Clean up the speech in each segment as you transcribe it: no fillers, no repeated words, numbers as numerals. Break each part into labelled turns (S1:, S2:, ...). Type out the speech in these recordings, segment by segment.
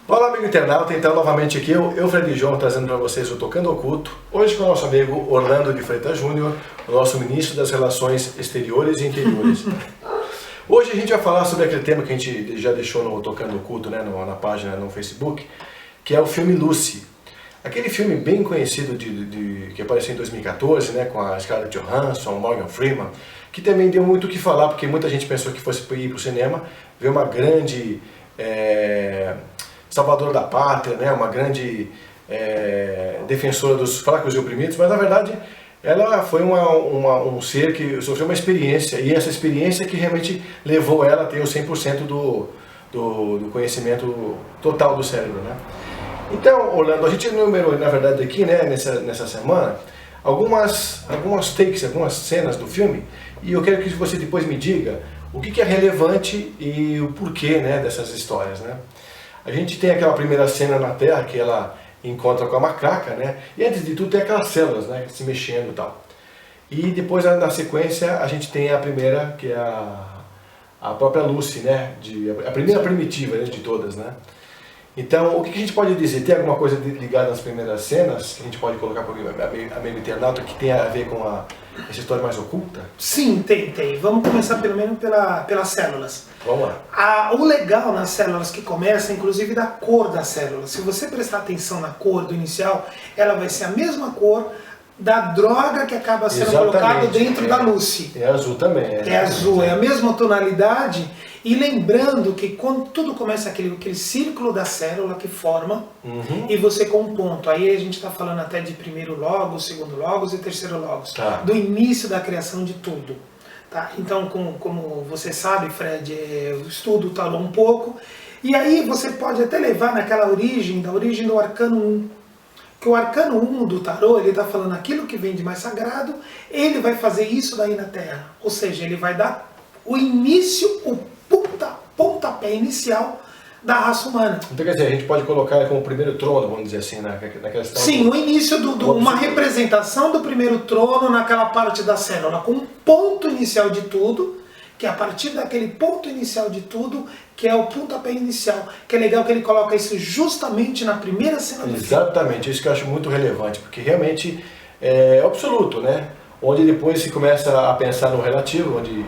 S1: Olá, amigo internauta, então novamente aqui eu, Fred João, trazendo para vocês o Tocando Oculto, hoje com o nosso amigo Orlando de Freitas Júnior, o nosso ministro das Relações Exteriores e Interiores. Hoje a gente vai falar sobre aquele tema que a gente já deixou no Tocando Oculto, né, na página no Facebook, que é o filme Lucy. Aquele filme bem conhecido que apareceu em 2014, né, com a Scarlett Johansson, Morgan Freeman, que também deu muito o que falar, porque muita gente pensou que fosse ir para o cinema, ver uma grande salvadora da pátria, né, uma grande defensora dos fracos e oprimidos, mas na verdade ela foi um ser que sofreu uma experiência, e essa experiência que realmente levou ela a ter o 100% do conhecimento total do cérebro, né? Então, Orlando, a gente enumerou, na verdade, aqui, né, nessa semana, algumas takes, algumas cenas do filme, e eu quero que você depois me diga o que é relevante e o porquê, né, dessas histórias, né? A gente tem aquela primeira cena na Terra que ela encontra com a macaca, né? E antes de tudo tem aquelas células, né, se mexendo e tal. E depois, na sequência, a gente tem a primeira, que é a própria Lucy, né? A primeira primitiva, né, de todas, né? Então, o que a gente pode dizer? Tem alguma coisa ligada nas primeiras cenas que a gente pode colocar para o amigo internauta que tem a ver com essa história mais oculta?
S2: Sim, tem. Vamos começar pelo menos pelas células.
S1: Vamos lá.
S2: O legal nas células que começa, inclusive, da cor da célula. Se você prestar atenção na cor do inicial, ela vai ser a mesma cor da droga que acaba sendo colocada dentro da Lucy.
S1: É azul também.
S2: É azul, é a mesma tonalidade. E lembrando que quando tudo começa aquele círculo da célula que forma, e você com um ponto, aí a gente está falando até de primeiro logos, segundo logos e terceiro logos, do início da criação de tudo. Tá? Então, como você sabe, Fred, eu estudo o tarô um pouco, e aí você pode até levar naquela origem do arcano 1. Que o arcano 1 do tarô, ele está falando aquilo que vem de mais sagrado, ele vai fazer isso daí na Terra. Ou seja, ele vai dar o início, o pontapé inicial da raça humana.
S1: Então quer dizer, a gente pode colocar como o primeiro trono, vamos dizer assim, naquela questão.
S2: Sim, o início uma representação do primeiro trono naquela parte da célula, com um ponto inicial de tudo, que é a partir daquele ponto inicial de tudo, que é o pontapé inicial. Que é legal que ele coloca isso justamente na primeira cena do filme.
S1: Exatamente, isso que eu acho muito relevante, porque realmente é absoluto, né? Onde depois se começa a pensar no relativo, onde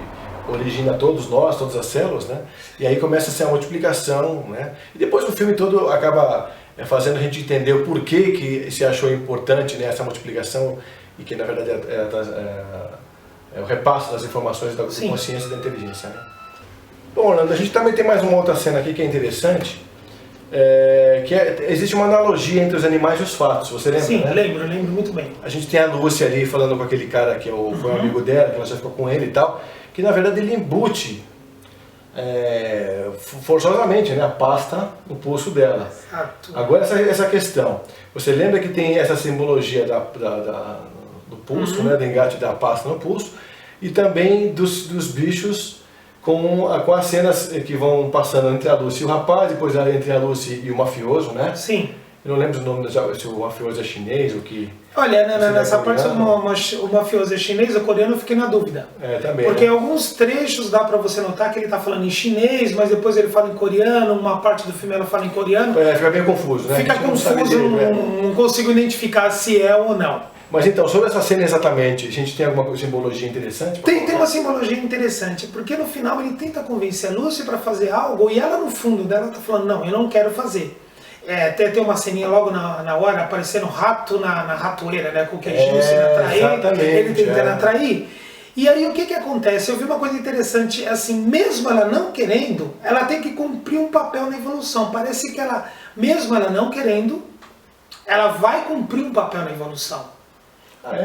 S1: origina todos nós, todas as células, né? E aí começa a ser a multiplicação, né? E depois o filme todo acaba fazendo a gente entender o porquê que se achou importante, né, essa multiplicação, e que na verdade é o repasse das informações da consciência e da inteligência, né? Bom, Orlando, a gente também tem mais uma outra cena aqui que é interessante, existe uma analogia entre os animais e os fatos, você lembra?
S2: Sim,
S1: né?
S2: lembro muito bem.
S1: A gente tem a Lúcia ali falando com aquele cara que foi um amigo dela, que ela já ficou com ele e tal, que na verdade ele embute forçosamente, né, a pasta no pulso dela.
S2: Exato.
S1: Agora essa questão, você lembra que tem essa simbologia do pulso, né, do engate da pasta no pulso, e também dos bichos com as cenas que vão passando entre a Lucy e o rapaz, depois entre a Lucy e o mafioso, né?
S2: Sim.
S1: Eu não lembro o nome, se o mafioso é chinês ou que...
S2: Olha, nessa parte o mafioso é chinês ou coreano, eu fiquei na dúvida.
S1: Também.
S2: Porque em alguns trechos dá pra você notar que ele tá falando em chinês, mas depois ele fala em coreano, uma parte do filme ela fala em coreano.
S1: Fica bem confuso, né?
S2: Fica confuso, não consigo identificar se é ou não.
S1: Mas então, sobre essa cena exatamente, a gente tem alguma simbologia interessante?
S2: Tem uma simbologia interessante, porque no final ele tenta convencer a Lucy para fazer algo, e ela no fundo dela tá falando, não, eu não quero fazer. Até tem uma ceninha logo na hora, aparecendo rato na ratoeira, né, com o queijinho sendo atraído, ele tentando atrair. E aí o que acontece? Eu vi uma coisa interessante, assim, mesmo ela não querendo, ela tem que cumprir um papel na evolução. Parece que ela, mesmo ela não querendo, ela vai cumprir um papel na evolução.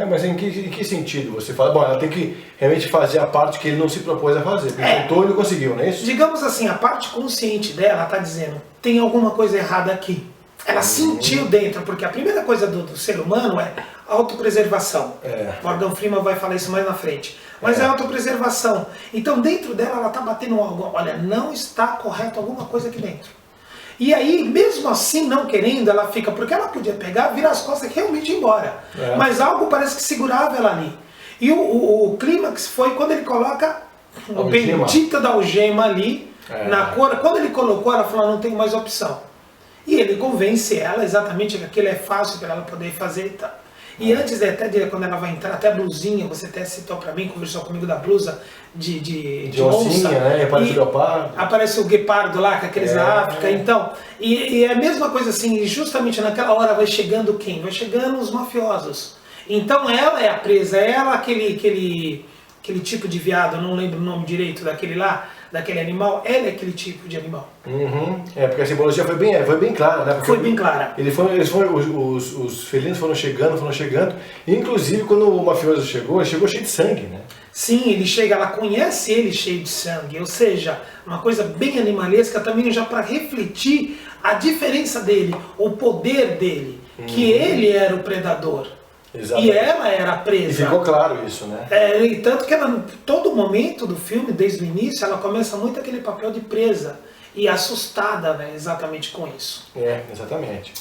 S1: Mas em que sentido você fala? Bom, ela tem que realmente fazer a parte que ele não se propôs a fazer. Ele tentou e não conseguiu, não é isso?
S2: Digamos assim, a parte consciente dela está dizendo, tem alguma coisa errada aqui. Ela sentiu dentro, porque a primeira coisa do ser humano é autopreservação. Morgan Freeman vai falar isso mais na frente. Mas é autopreservação. Então dentro dela ela está batendo algo, olha, não está correto alguma coisa aqui dentro. E aí, mesmo assim, não querendo, ela fica, porque ela podia pegar, virar as costas e realmente ir embora. Mas algo parece que segurava ela ali. E o clímax foi quando ele coloca a bendita da algema ali, na cor. Quando ele colocou, ela falou, não tem mais opção. E ele convence ela exatamente que aquilo é fácil para ela poder fazer e tal. E antes até de quando ela vai entrar, até a blusinha, você até citou para mim, conversou comigo da blusa de onça,
S1: né? Aparece o leopardo.
S2: Aparece o guepardo lá, com aqueles da África. Então, e é a mesma coisa assim, justamente naquela hora vai chegando quem? Vai chegando os mafiosos. Então ela é a presa, ela aquele tipo de viado, não lembro o nome direito daquele lá, daquele animal, ela é aquele tipo de animal.
S1: Porque a simbologia foi bem clara, né? Porque
S2: foi bem clara.
S1: Os felinos foram chegando, e inclusive quando o mafioso chegou, ele chegou cheio de sangue, né?
S2: Sim, ele chega, ela conhece ele cheio de sangue, ou seja, uma coisa bem animalesca também já para refletir a diferença dele, o poder dele, que ele era o predador. Exatamente. E ela era a presa.
S1: E ficou claro isso, né?
S2: E tanto que ela, todo momento do filme, desde o início, ela começa muito aquele papel de presa e assustada, né, exatamente com isso.
S1: Exatamente.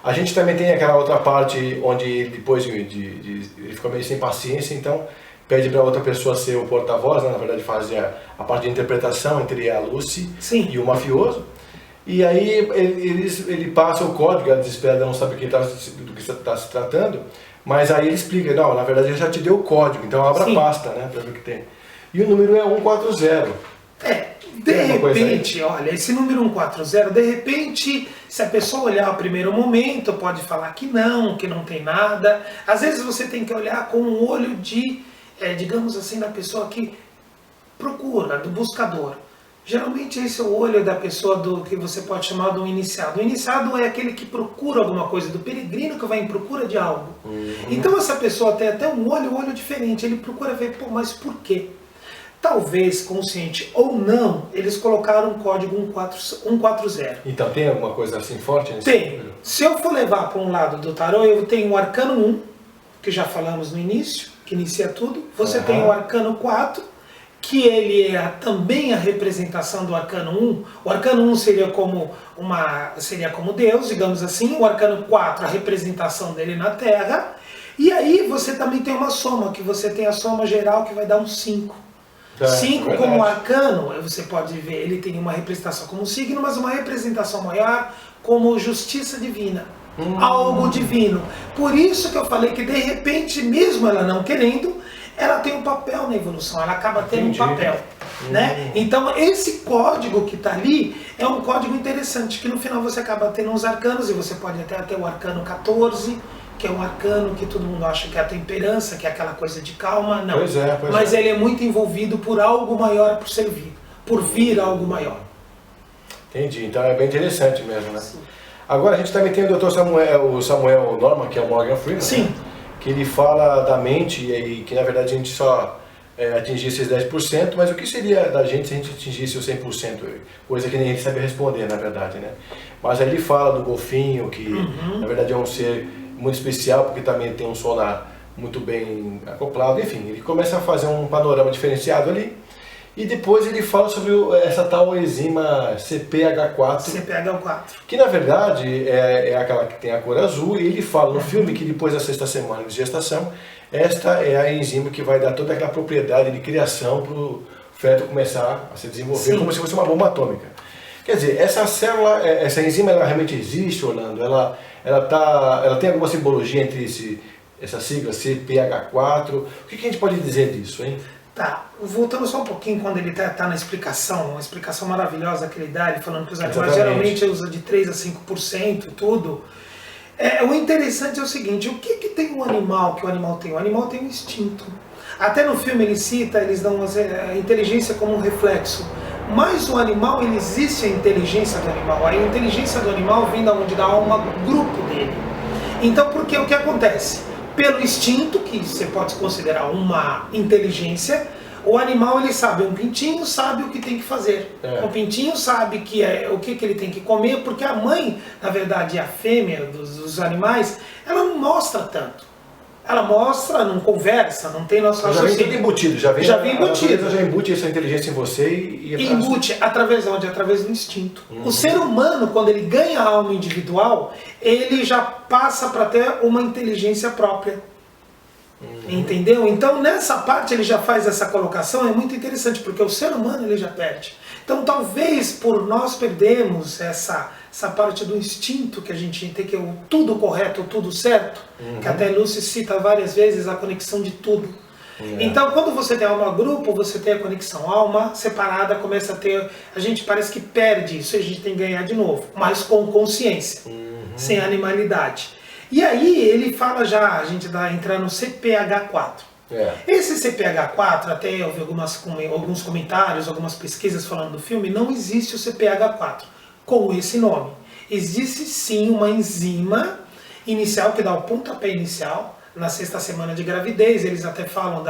S1: A gente também tem aquela outra parte onde depois ele fica meio sem paciência, então pede para outra pessoa ser o porta-voz, né? Na verdade fazer a parte de interpretação entre a Lucy e o mafioso. E aí ele passa o código, ela desesperada não sabe do que está se tratando, mas aí ele explica, não, na verdade ele já te deu o código, então abra a pasta, né, para ver o que tem. E o número é 140.
S2: De repente, olha, esse número 140, de repente, se a pessoa olhar ao primeiro momento, pode falar que não tem nada. Às vezes você tem que olhar com um olho de, digamos assim, da pessoa que procura, do buscador. Geralmente esse é o olho da pessoa do que você pode chamar de um iniciado. O iniciado é aquele que procura alguma coisa, do peregrino que vai em procura de algo. Então essa pessoa tem até um olho diferente, ele procura ver, pô, mas por quê? Talvez, consciente ou não, eles colocaram um código 140.
S1: Então tem alguma coisa assim forte nesse
S2: número? Se eu for levar para um lado do tarô, eu tenho o arcano 1, que já falamos no início, que inicia tudo. Você tem o arcano 4, que ele é também a representação do arcano 1. O arcano 1 seria como Deus, digamos assim. O arcano 4, a representação dele na Terra. E aí você também tem uma soma, que você tem a soma geral que vai dar um 5. 5 como arcano, você pode ver, ele tem uma representação como signo, mas uma representação maior como justiça divina. Algo divino. Por isso que eu falei que de repente, mesmo ela não querendo, ela tem um papel na evolução, ela acaba tendo um papel. Né? Então esse código que está ali é um código interessante, que no final você acaba tendo uns arcanos, e você pode até ter o arcano 14, que é um arcano que todo mundo acha que é a temperança, que é aquela coisa de calma, não. Mas ele é muito envolvido por algo maior por servir, por vir algo maior.
S1: Entendi, então é bem interessante mesmo, né? Sim. Agora a gente também tem o Dr. Samuel Norman, que é o Morgan Freeman.
S2: Sim.
S1: Né? Que ele fala da mente e que na verdade a gente só atingisse esses 10%, mas o que seria da gente se a gente atingisse o 100%? Coisa que nem ele sabe responder, na verdade, né? Mas aí ele fala do golfinho, que na verdade é um ser muito especial, porque também tem um sonar muito bem acoplado, enfim, ele começa a fazer um panorama diferenciado ali, e depois ele fala sobre essa tal enzima CPH4, que na verdade é aquela que tem a cor azul, e ele fala no filme que depois da 6ª semana de gestação, esta é a enzima que vai dar toda aquela propriedade de criação para o feto começar a se desenvolver. Sim. Como se fosse uma bomba atômica. Quer dizer, essa célula, essa enzima, ela realmente existe, Orlando? Ela tem alguma simbologia entre essa sigla CPH4? O que a gente pode dizer disso, hein?
S2: Tá, voltando só um pouquinho quando ele tá na explicação, uma explicação maravilhosa que ele dá, ele falando que os animais geralmente usam de 3 a 5% tudo. O interessante é o seguinte, o que tem um animal que o animal tem? O animal tem um instinto. Até no filme ele cita, eles dão a inteligência como um reflexo. Mas o animal, ele existe a inteligência do animal. A inteligência do animal vem da onde? Da alma grupo dele. Então, porque o que acontece? Pelo instinto, que você pode considerar uma inteligência, o animal, ele sabe, um pintinho sabe o que tem que fazer. O pintinho sabe o que ele tem que comer, porque a mãe, na verdade, a fêmea dos animais, ela não mostra tanto. Ela mostra, não conversa, não tem nosso
S1: raciocínio. Já vem tudo embutido, já vem embutido. Já embute essa inteligência em você
S2: e embute através de onde? Através do instinto. O ser humano, quando ele ganha a alma individual, ele já passa para ter uma inteligência própria. Entendeu? Então nessa parte ele já faz essa colocação, é muito interessante, porque o ser humano ele já perde. Então talvez por nós perdemos essa parte do instinto que a gente tem, que é o tudo correto, o tudo certo, que até Lúcio cita várias vezes a conexão de tudo. Então quando você tem alma grupo, você tem a conexão alma separada, começa a ter, a gente parece que perde isso, a gente tem que ganhar de novo, mas com consciência, sem animalidade. E aí ele fala já, a gente vai entrar no CPH4. Esse CPH4, até eu vi alguns comentários, algumas pesquisas falando do filme, não existe o CPH4 com esse nome. Existe sim uma enzima inicial que dá o pontapé inicial, na sexta semana de gravidez, eles até falam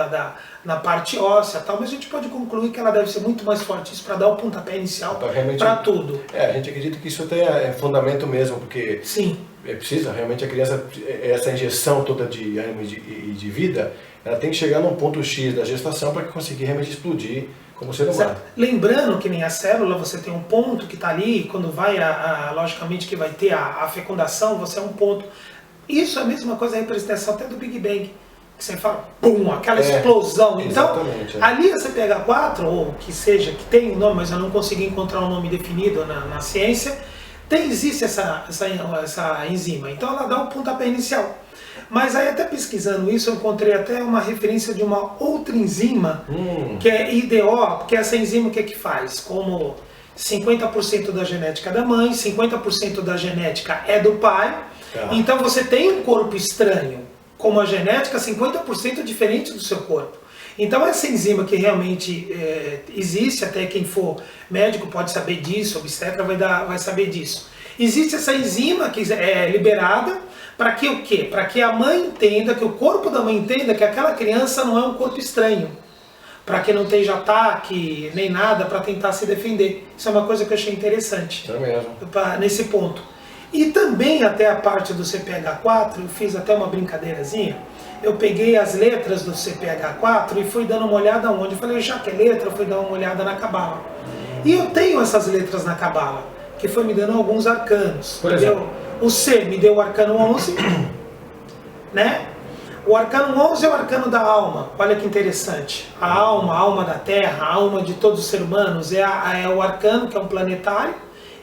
S2: na parte óssea e tal, mas a gente pode concluir que ela deve ser muito mais forte isso para dar o pontapé inicial para tudo.
S1: A gente acredita que isso tem fundamento mesmo, porque
S2: sim,
S1: precisa realmente a criança, essa injeção toda de ânimo e de vida, ela tem que chegar num ponto X da gestação para conseguir realmente explodir como ser humano.
S2: Lembrando que nem a célula, você tem um ponto que está ali, quando vai, logicamente que vai ter a fecundação, você é um ponto. Isso é a mesma coisa, a representação até do Big Bang, que você fala, pum, aquela explosão. Então, ali a CPH4, ou que seja, que tem um nome, mas eu não consegui encontrar um nome definido na ciência, existe essa enzima. Então ela dá o pontapé inicial. Mas aí até pesquisando isso, eu encontrei até uma referência de uma outra enzima, que é IDO, porque essa enzima o que é que faz? Como 50% da genética da mãe, 50% da genética é do pai, então você tem um corpo estranho, como a genética 50% diferente do seu corpo. Então essa enzima que realmente existe, até quem for médico pode saber disso, obstetra vai saber disso. Existe essa enzima que é liberada para que o quê? Para que a mãe entenda, que o corpo da mãe entenda que aquela criança não é um corpo estranho. Para que não tenha ataque, nem nada, para tentar se defender. Isso é uma coisa que eu achei interessante.
S1: É mesmo.
S2: Nesse ponto. E também até a parte do CPH4, eu fiz até uma brincadeirazinha. Eu peguei as letras do CPH4 e fui dando uma olhada onde. Eu falei, já que é letra, eu fui dar uma olhada na Cabala. E eu tenho essas letras na Cabala, que foi me dando alguns arcanos.
S1: Por exemplo?
S2: O C me deu o arcano 11, né? O arcano 11 é o arcano da alma. Olha que interessante. A alma da Terra, a alma de todos os seres humanos, é o arcano, que é um planetário.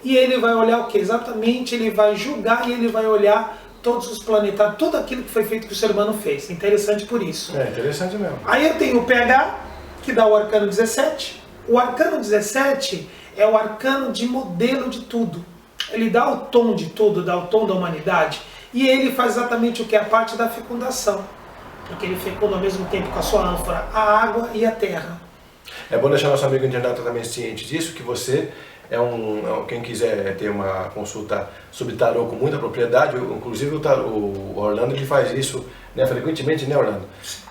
S2: E ele vai olhar o que? Exatamente, ele vai julgar e ele vai olhar todos os planetários, tudo aquilo que foi feito que o ser humano fez. Interessante por isso.
S1: É interessante mesmo.
S2: Aí eu tenho o PH, que dá o arcano 17. O arcano 17 é o arcano de modelo de tudo. Ele dá o tom de tudo, dá o tom da humanidade. E ele faz exatamente o que? A parte da fecundação. Porque ele fecunda ao mesmo tempo com a sua ânfora a água e a terra.
S1: É bom deixar nosso amigo internauta também ciente disso, que você quem quiser ter uma consulta sobre tarô com muita propriedade, inclusive o Orlando ele faz isso, né, frequentemente, né, Orlando?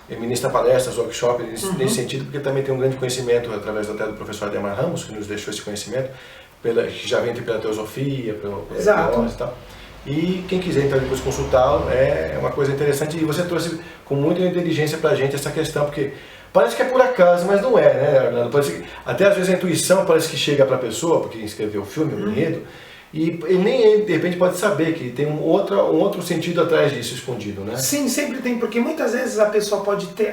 S1: Ele ministra palestras, workshops nesse sentido, porque também tem um grande conhecimento através até do professor Ademar Ramos, que nos deixou esse conhecimento, que já vem pela teosofia, pela hipnose e tal. E quem quiser então depois consultá-lo, é uma coisa interessante, e você trouxe com muita inteligência pra gente essa questão, porque parece que é por acaso, mas não é, né, Orlando? Até às vezes a intuição parece que chega para a pessoa, porque escreveu o filme, o enredo, e nem ele, de repente, pode saber que tem um outro sentido atrás disso escondido, né?
S2: Sim, sempre tem, porque muitas vezes a pessoa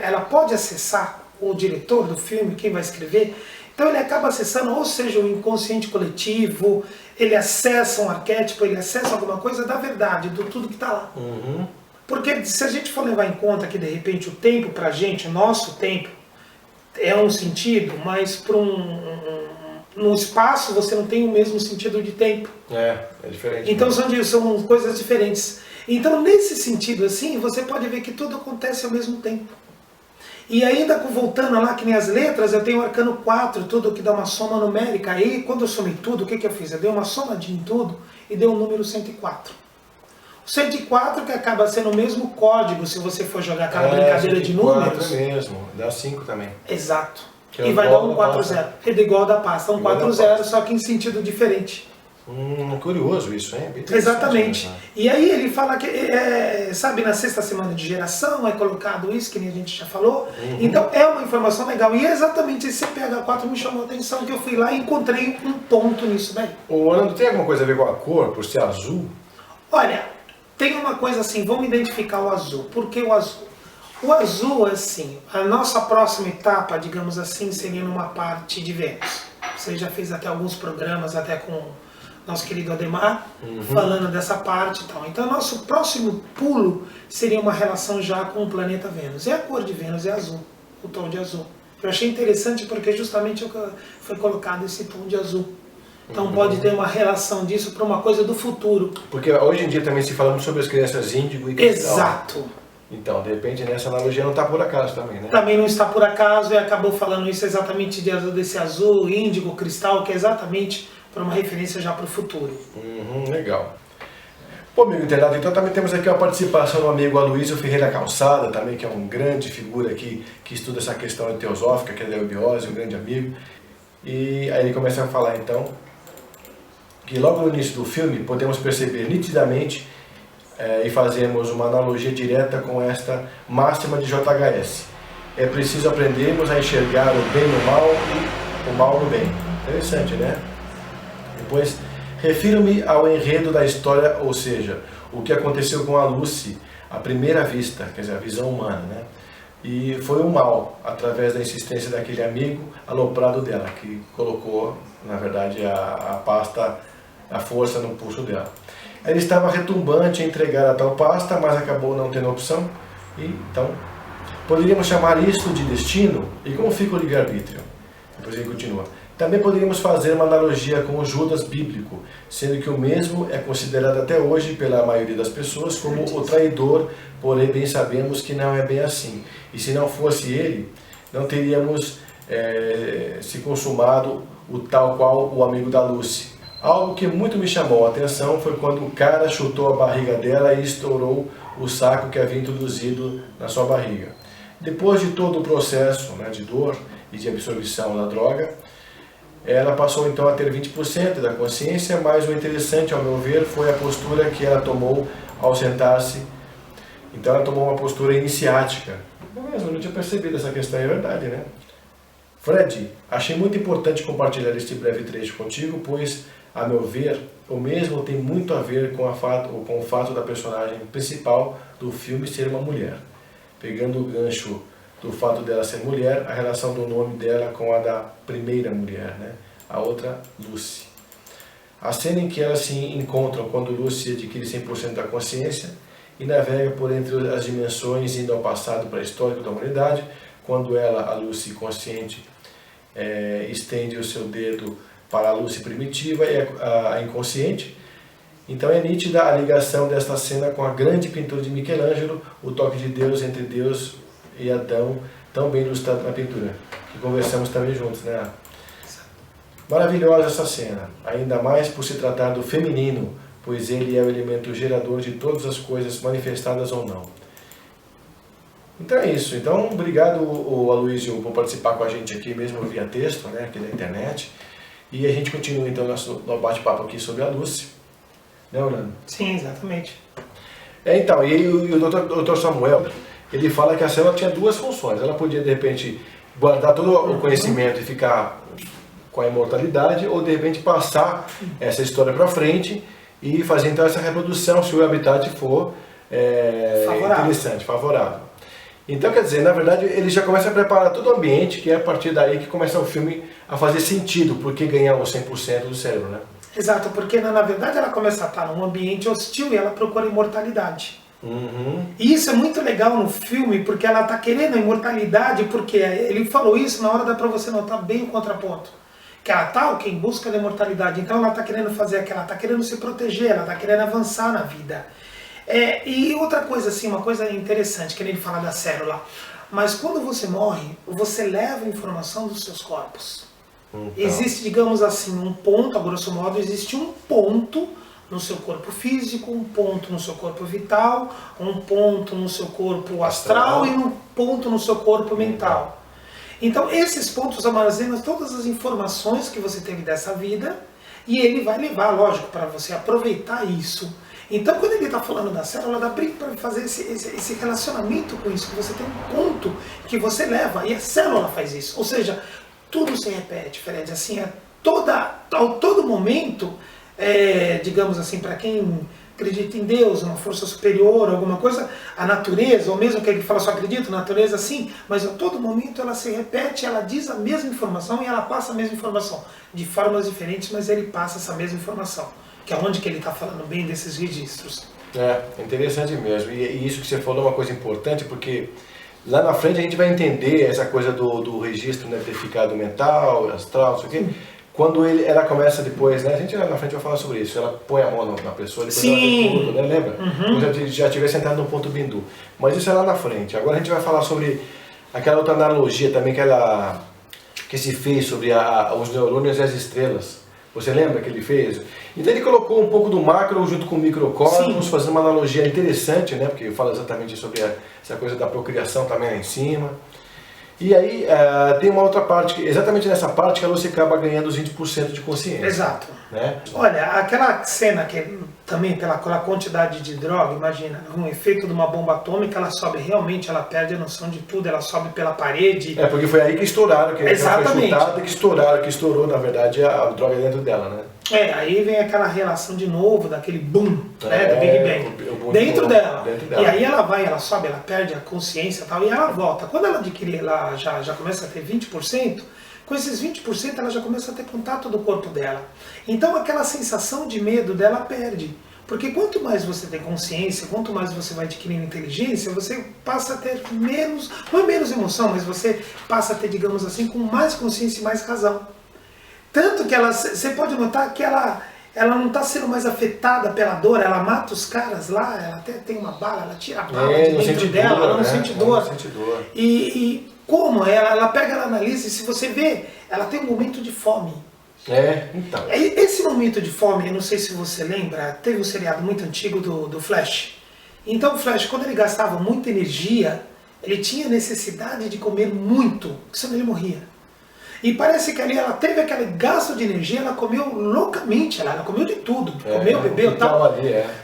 S2: ela pode acessar o diretor do filme, quem vai escrever, então ele acaba acessando, ou seja, o inconsciente coletivo, ele acessa um arquétipo, ele acessa alguma coisa da verdade, do tudo que está lá. Porque se a gente for levar em conta que de repente o tempo pra gente, o nosso tempo, é um sentido, mas para no espaço você não tem o mesmo sentido de tempo.
S1: É diferente.
S2: Então são coisas diferentes. Então nesse sentido assim, você pode ver que tudo acontece ao mesmo tempo. E ainda voltando lá, que nem as letras, eu tenho o arcano 4, tudo que dá uma soma numérica. Aí quando eu somei tudo, o que eu fiz? Eu dei uma somadinha em tudo e dei o número 104. O 104 que acaba sendo o mesmo código, se você for jogar aquela brincadeira de números.
S1: É mesmo, dá 5 também.
S2: Exato. E vai dar 140. É igual da pasta, 140, só que em sentido diferente.
S1: Curioso isso, hein?
S2: Exatamente. E aí ele fala que, sabe, na sexta semana de geração é colocado isso, que nem a gente já falou. Então é uma informação legal. E é exatamente esse CPH4 me chamou a atenção, que eu fui lá e encontrei um ponto nisso daí.
S1: O Orlando, tem alguma coisa a ver com a cor, por ser azul?
S2: Olha, tem uma coisa assim, vamos identificar o azul. Por que o azul? O azul, assim, a nossa próxima etapa, digamos assim, seria numa parte de Vênus. Você já fez até alguns programas, até com nosso querido Ademar, falando dessa parte e tal. Então, nosso próximo pulo seria uma relação já com o planeta Vênus. E a cor de Vênus é azul, o tom de azul. Eu achei interessante porque justamente foi colocado esse tom de azul. Então pode ter uma relação disso para uma coisa do futuro.
S1: Porque hoje em dia também se fala sobre as crianças índigo e cristal.
S2: Exato.
S1: Então, de repente, nessa analogia não está por acaso também, né?
S2: Também não está por acaso e acabou falando isso exatamente desse azul, índigo, cristal, que é exatamente para uma referência já para o futuro.
S1: Legal. Bom, amigo internauta, então também temos aqui a participação do amigo Aloysio Ferreira Calçada, também, que é um grande figura aqui, que estuda essa questão teosófica, que é da eubiose, um grande amigo. E aí ele começa a falar, então, que logo no início do filme podemos perceber nitidamente e fazemos uma analogia direta com esta máxima de JHS. É preciso aprendermos a enxergar o bem no mal e o mal no bem. Interessante, né? Depois, refiro-me ao enredo da história, ou seja, o que aconteceu com a Lucy à primeira vista, quer dizer, a visão humana, né? E foi o mal, através da insistência daquele amigo aloprado dela, que colocou, na verdade, a força no pulso dela. Ela estava retumbante em entregar a tal pasta, mas acabou não tendo opção. E, então, poderíamos chamar isso de destino? E como fica o livre-arbítrio? Depois ele continua. Também poderíamos fazer uma analogia com o Judas bíblico, sendo que o mesmo é considerado até hoje pela maioria das pessoas como o traidor, porém bem sabemos que não é bem assim. E se não fosse ele, não teríamos se consumado o tal qual o amigo da Lucy. Algo que muito me chamou a atenção foi quando o cara chutou a barriga dela e estourou o saco que havia introduzido na sua barriga. Depois de todo o processo, né, de dor e de absorção da droga, ela passou então a ter 20% da consciência, mas o interessante, ao meu ver, foi a postura que ela tomou ao sentar-se. Então ela tomou uma postura iniciática. Eu não tinha percebido essa questão, é verdade, né? Fred, achei muito importante compartilhar este breve trecho contigo, pois, a meu ver, o mesmo tem muito a ver com o fato da personagem principal do filme ser uma mulher. Pegando o gancho do fato dela ser mulher, a relação do nome dela com a da primeira mulher, né? A outra, Lucy. A cena em que elas se encontram quando Lucy adquire 100% da consciência e navega por entre as dimensões, indo ao passado pré-histórico da humanidade, quando ela, a Lucy consciente, estende o seu dedo para a Lucy primitiva e a inconsciente. Então é nítida a ligação desta cena com a grande pintura de Michelangelo, o toque de Deus entre Deus e Adão, tão bem ilustrado na pintura, que conversamos também juntos, né? Maravilhosa essa cena, ainda mais por se tratar do feminino, pois ele é o elemento gerador de todas as coisas manifestadas ou não. Então é isso. Então, obrigado, Aloysio, por participar com a gente aqui mesmo via texto, né, aqui na internet. E a gente continua então nosso bate-papo aqui sobre a Lucy. Né, Orlando?
S2: Sim, exatamente.
S1: Então, e o Dr. Samuel, ele fala que a célula tinha duas funções. Ela podia, de repente, guardar todo o conhecimento e ficar com a imortalidade, ou de repente passar essa história para frente e fazer então essa reprodução, se o habitat for interessante, favorável. Então, quer dizer, na verdade, ele já começa a preparar todo o ambiente, que é a partir daí que começa o filme a fazer sentido, porque ganhar os 100% do cérebro, né?
S2: Exato, porque na verdade ela começa a estar num ambiente hostil e ela procura imortalidade. E isso é muito legal no filme, porque ela está querendo a imortalidade, porque ele falou isso, na hora dá para você notar bem o contraponto. Que ela está em busca da imortalidade, então ela está querendo fazer aquilo, ela está querendo se proteger, ela está querendo avançar na vida. E outra coisa assim, uma coisa interessante, que ele fala da célula, mas quando você morre, você leva a informação dos seus corpos. Então. Existe, digamos assim, um ponto, a grosso modo, existe um ponto no seu corpo físico, um ponto no seu corpo vital, um ponto no seu corpo astral e um ponto no seu corpo mental. Então esses pontos armazenam todas as informações que você teve dessa vida e ele vai levar, lógico, para você aproveitar isso. Então quando ele está falando da célula, dá para fazer esse relacionamento com isso, que você tem um ponto que você leva e a célula faz isso. Ou seja, tudo se repete, Fred, assim, a todo momento, digamos assim, para quem acredita em Deus, uma força superior, alguma coisa, a natureza, ou mesmo que ele fala só acredita, natureza sim, mas a todo momento ela se repete, ela diz a mesma informação e ela passa a mesma informação, de formas diferentes, mas ele passa essa mesma informação, que é onde que ele está falando bem desses registros.
S1: É interessante mesmo, e isso que você falou é uma coisa importante, porque lá na frente a gente vai entender essa coisa do registro, né, ter ficado mental, astral, não sei o quê. Quando ela começa depois, né, a gente lá na frente vai falar sobre isso, ela põe a mão na pessoa, depois ela tem tudo, né, lembra? Como já estiver sentado no ponto bindu. Mas isso é lá na frente. Agora a gente vai falar sobre aquela outra analogia também que se fez sobre os neurônios e as estrelas. Você lembra que ele fez? Então ele colocou um pouco do macro junto com o microcosmos, fazendo uma analogia interessante, né? Porque fala exatamente sobre essa coisa da procriação também lá em cima. E aí tem uma outra parte, exatamente nessa parte que a Lucy acaba ganhando os 20% de consciência.
S2: Exato.
S1: Né?
S2: Olha, aquela cena que também pela quantidade de droga, imagina, um efeito de uma bomba atômica, ela sobe realmente, ela perde a noção de tudo, ela sobe pela parede.
S1: É, porque foi aí que estouraram, que ela foi chutada que estourou, na verdade, a droga dentro dela, né?
S2: Aí vem aquela relação de novo, daquele boom, né, do Big Bang, dentro dela. E aí ela sobe, ela perde a consciência e tal, e ela volta. Quando ela adquire, ela já começa a ter 20%, com esses 20% ela já começa a ter contato do corpo dela. Então aquela sensação de medo dela perde. Porque quanto mais você tem consciência, quanto mais você vai adquirindo inteligência, você passa a ter menos, não é menos emoção, mas você passa a ter, digamos assim, com mais consciência e mais razão. Tanto que você pode notar que ela não está sendo mais afetada pela dor, ela mata os caras lá, ela até tem uma bala, ela tira a bala de dentro dela, ela não sente dor. E como? Ela pega, ela analisa, e se você vê, ela tem um momento de fome.
S1: Então.
S2: Esse momento de fome, eu não sei se você lembra, teve um seriado muito antigo do Flash. Então o Flash, quando ele gastava muita energia, ele tinha necessidade de comer muito, senão ele morria. E parece que ali ela teve aquele gasto de energia, ela comeu loucamente, ela comeu de tudo, comeu, bebeu e tal.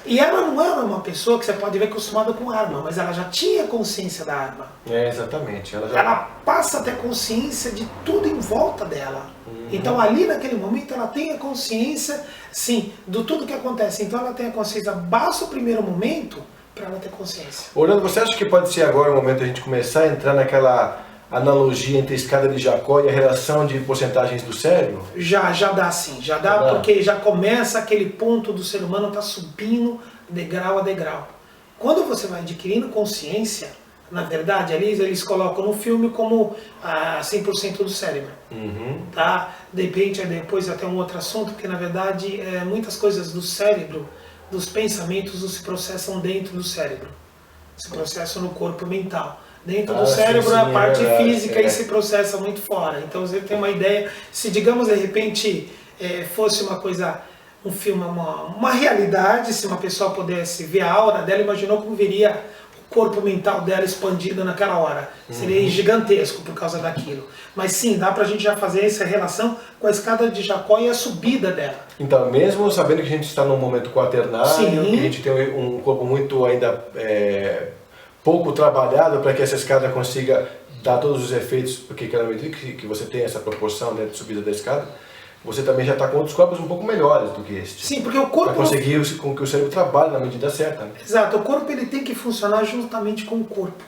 S2: E ela não era uma pessoa que você pode ver acostumada com arma, mas ela já tinha consciência da arma.
S1: Exatamente.
S2: Ela passa a ter consciência de tudo em volta dela. Então ali naquele momento ela tem a consciência, sim, do tudo que acontece. Então ela tem a consciência, basta o primeiro momento para ela ter consciência.
S1: Orlando, você acha que pode ser agora o momento de a gente começar a entrar naquela analogia entre a escada de Jacó e a relação de porcentagens do cérebro?
S2: Já dá sim, já dá, porque já começa aquele ponto do ser humano estar subindo degrau a degrau. Quando você vai adquirindo consciência, na verdade, ali eles colocam no filme como 100% do cérebro. Tá? De repente, depois até um outro assunto, porque na verdade muitas coisas do cérebro, dos pensamentos, se processam dentro do cérebro. Se processam no corpo mental. Dentro do cérebro, a parte física e se processa muito fora. Então você tem uma ideia, se digamos de repente fosse uma coisa, um filme, uma realidade, se uma pessoa pudesse ver a aura dela, imaginou como viria o corpo mental dela expandido naquela hora. Seria gigantesco por causa daquilo. Mas sim, dá pra gente já fazer essa relação com a escada de Jacó e a subida dela.
S1: Então, mesmo sabendo que a gente está num momento quaternário, que a gente tem um corpo muito ainda pouco trabalhado para que essa escada consiga dar todos os efeitos, porque cada vez que você tem essa proporção, né, de subida da escada, você também já está com outros corpos um pouco melhores do que este.
S2: Sim, porque o corpo...
S1: Para conseguir com que o cérebro trabalhe na medida certa. Né?
S2: Exato, o corpo ele tem que funcionar juntamente com o corpo.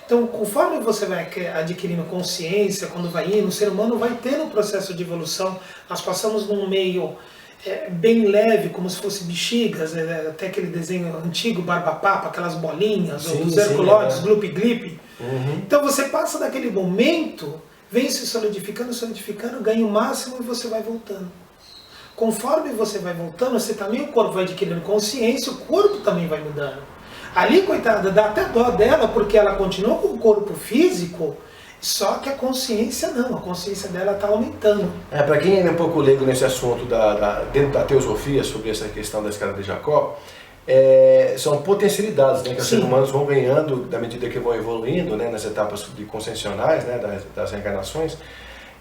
S2: Então, conforme você vai adquirindo consciência, quando vai indo, o ser humano vai tendo um processo de evolução. Nós passamos num meio bem leve, como se fosse bexigas, até aquele desenho antigo, Barba-Papa, aquelas bolinhas, ou dos Herculóides, Gloop-Glip. Então você passa daquele momento, vem se solidificando, ganha o máximo e você vai voltando. Conforme você vai voltando, você também, o corpo vai adquirindo consciência, o corpo também vai mudando. Ali, coitada, dá até dó dela, porque ela continua com o corpo físico, só que a consciência não, a consciência dela está aumentando.
S1: Para quem é um pouco leigo nesse assunto dentro da teosofia, sobre essa questão da escada de Jacó, são potencialidades, né, que os seres humanos vão ganhando na medida que vão evoluindo, né, nas etapas conscienciais, né, das reencarnações,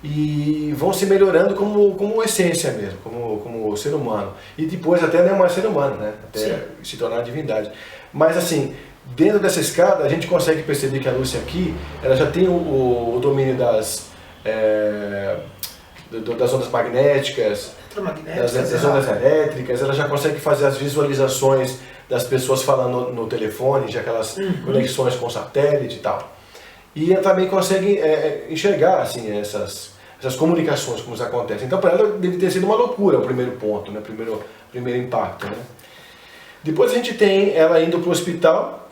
S1: e vão se melhorando como essência mesmo, como ser humano. E depois até não é mais ser humano, né, até se tornar divindade. Mas assim, dentro dessa escada a gente consegue perceber que a Lúcia aqui, ela já tem o domínio das ondas magnéticas,
S2: Eletromagnéticas,
S1: ondas elétricas, ela já consegue fazer as visualizações das pessoas falando no telefone, já aquelas conexões com satélite e tal. E ela também consegue enxergar assim, essas comunicações, como isso acontece. Então, para ela, deve ter sido uma loucura o primeiro ponto, né? Primeiro impacto. Né? Depois a gente tem ela indo para o hospital,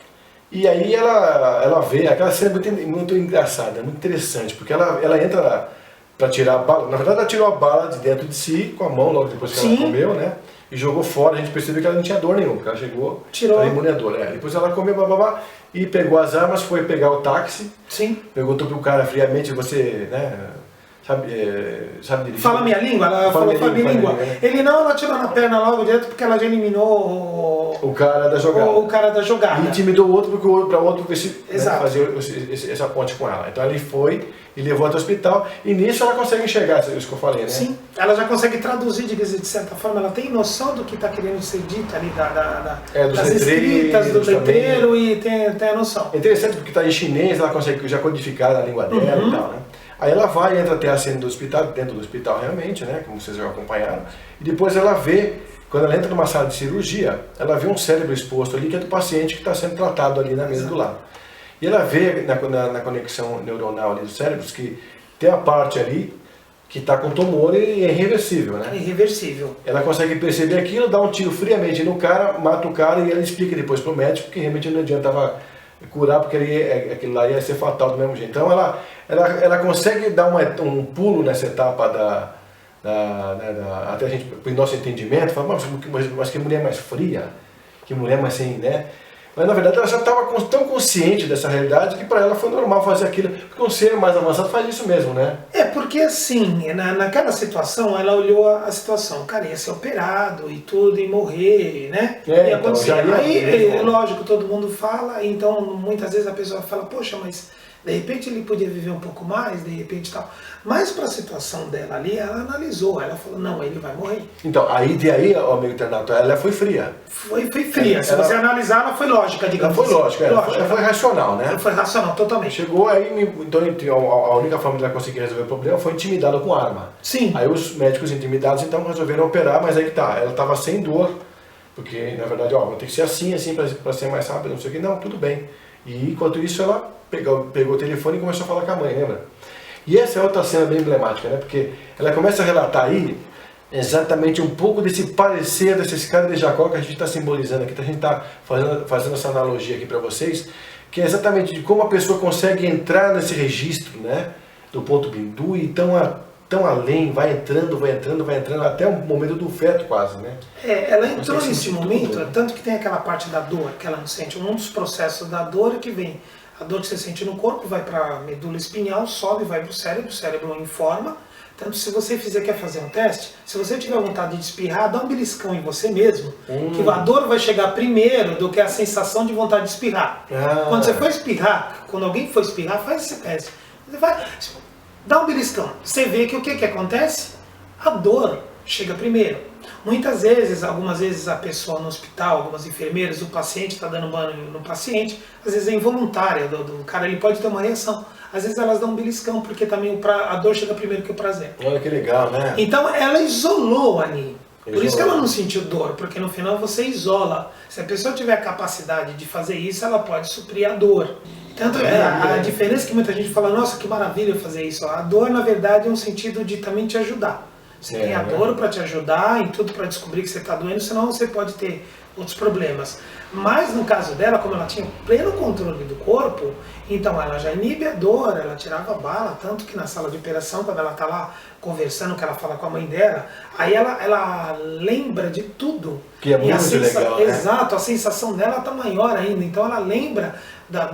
S1: e aí ela vê, aquela cena muito engraçada, muito interessante, porque ela entra para tirar a bala, na verdade ela tirou a bala de dentro de si, com a mão, logo depois que ela comeu, né? E jogou fora, a gente percebeu que ela não tinha dor nenhuma, porque ela chegou, tirou imunidor. Depois ela comeu, e pegou as armas, foi pegar o táxi, perguntou pro cara friamente, você, né, sabe dirigir?
S2: Fala minha língua? Ela falou fala minha língua. Né? Ela atirou na perna logo direto porque ela já eliminou
S1: o cara da jogada.
S2: O cara da jogada.
S1: E intimidou o outro porque o outro para o outro fazer essa ponte com ela. Então ele foi e levou até o hospital, e nisso ela consegue enxergar isso que eu falei, né?
S2: Sim, ela já consegue traduzir, de certa forma, ela tem noção do que está querendo ser dito ali, das escritas, do letreiro, e tem a noção.
S1: É interessante porque está em chinês, ela consegue já codificar na língua dela e tal, né? Aí ela vai e entra até a cena do hospital, dentro do hospital realmente, né? Como vocês já acompanharam, e depois ela vê, quando ela entra numa sala de cirurgia, ela vê um cérebro exposto ali, que é do paciente que está sendo tratado ali na mesa do lado. E ela vê na conexão neuronal ali dos cérebros que tem a parte ali que está com tumor e é irreversível, né?
S2: Irreversível.
S1: Ela consegue perceber aquilo, dá um tiro friamente no cara, mata o cara, e ela explica depois para o médico que realmente não adiantava curar, porque aquilo lá ia ser fatal do mesmo jeito. Então ela consegue dar um pulo nessa etapa até a gente, para o nosso entendimento, fala, mas que mulher mais fria, que mulher mais sem, né? Mas na verdade ela já estava tão consciente dessa realidade que para ela foi normal fazer aquilo, porque um ser mais avançado faz isso mesmo, né?
S2: Porque assim, naquela situação, ela olhou a situação, o cara ia ser operado e tudo, e morrer, né? Ia acontecer. Aí, lógico, todo mundo fala, então muitas vezes a pessoa fala, poxa, mas de repente ele podia viver um pouco mais, de repente tal. Mas para a situação dela ali, ela analisou, ela falou, não, ele vai morrer.
S1: Então, aí, amigo internauto, ela foi fria.
S2: Foi fria. Se você analisar, ela foi lógica, digamos assim.
S1: Ela foi lógica, ela foi racional, né?
S2: Ela foi racional, totalmente.
S1: Chegou aí, então a única forma de ela conseguir resolver o problema foi intimidá-la com arma.
S2: Sim.
S1: Aí os médicos intimidados então resolveram operar, mas aí que tá, ela estava sem dor, porque na verdade, vai ter que ser assim para ser mais rápido, não sei o que, não, tudo bem. E enquanto isso ela pegou o telefone e começou a falar com a mãe, lembra? E essa é outra cena bem emblemática, né? Porque ela começa a relatar aí exatamente um pouco desse parecer desse cara de Jacó que a gente está simbolizando aqui, a gente está fazendo essa analogia aqui para vocês, que é exatamente de como a pessoa consegue entrar nesse registro, né? Do ponto bindu e tão além, vai entrando até o momento do feto quase, né?
S2: Ela entrou nesse momento, tanto que tem aquela parte da dor que ela não sente, um dos processos da dor que vem. A dor que você sente no corpo vai para a medula espinhal, sobe, vai para o cérebro informa. Tanto se você quer fazer um teste, se você tiver vontade de espirrar, dá um beliscão em você mesmo, que a dor vai chegar primeiro do que a sensação de vontade de espirrar. Quando você for espirrar, quando alguém for espirrar, faz esse teste. Você vai, dá um beliscão. Você vê que o que acontece? A dor chega primeiro. Muitas vezes, algumas vezes a pessoa no hospital, algumas enfermeiras, o paciente está dando banho no paciente, às vezes é involuntária, do cara ele pode ter uma reação. Às vezes elas dão um beliscão, porque também a dor chega primeiro que o prazer.
S1: Olha que legal, né?
S2: Então ela isolou ali. Por isso que ela não sentiu dor, porque no final você isola. Se a pessoa tiver a capacidade de fazer isso, ela pode suprir a dor. Tanto a diferença é que muita gente fala, nossa, que maravilha fazer isso. A dor, na verdade, é um sentido de também te ajudar. Você tem a dor para te ajudar em tudo para descobrir que você está doendo, senão você pode ter outros problemas. Mas no caso dela, como ela tinha pleno controle do corpo, então ela já inibe a dor, ela tirava a bala, tanto que na sala de operação, quando ela está lá conversando, que ela fala com a mãe dela, aí ela lembra de tudo.
S1: Que é muito legal, né?
S2: Exato, a sensação dela está maior ainda, então ela lembra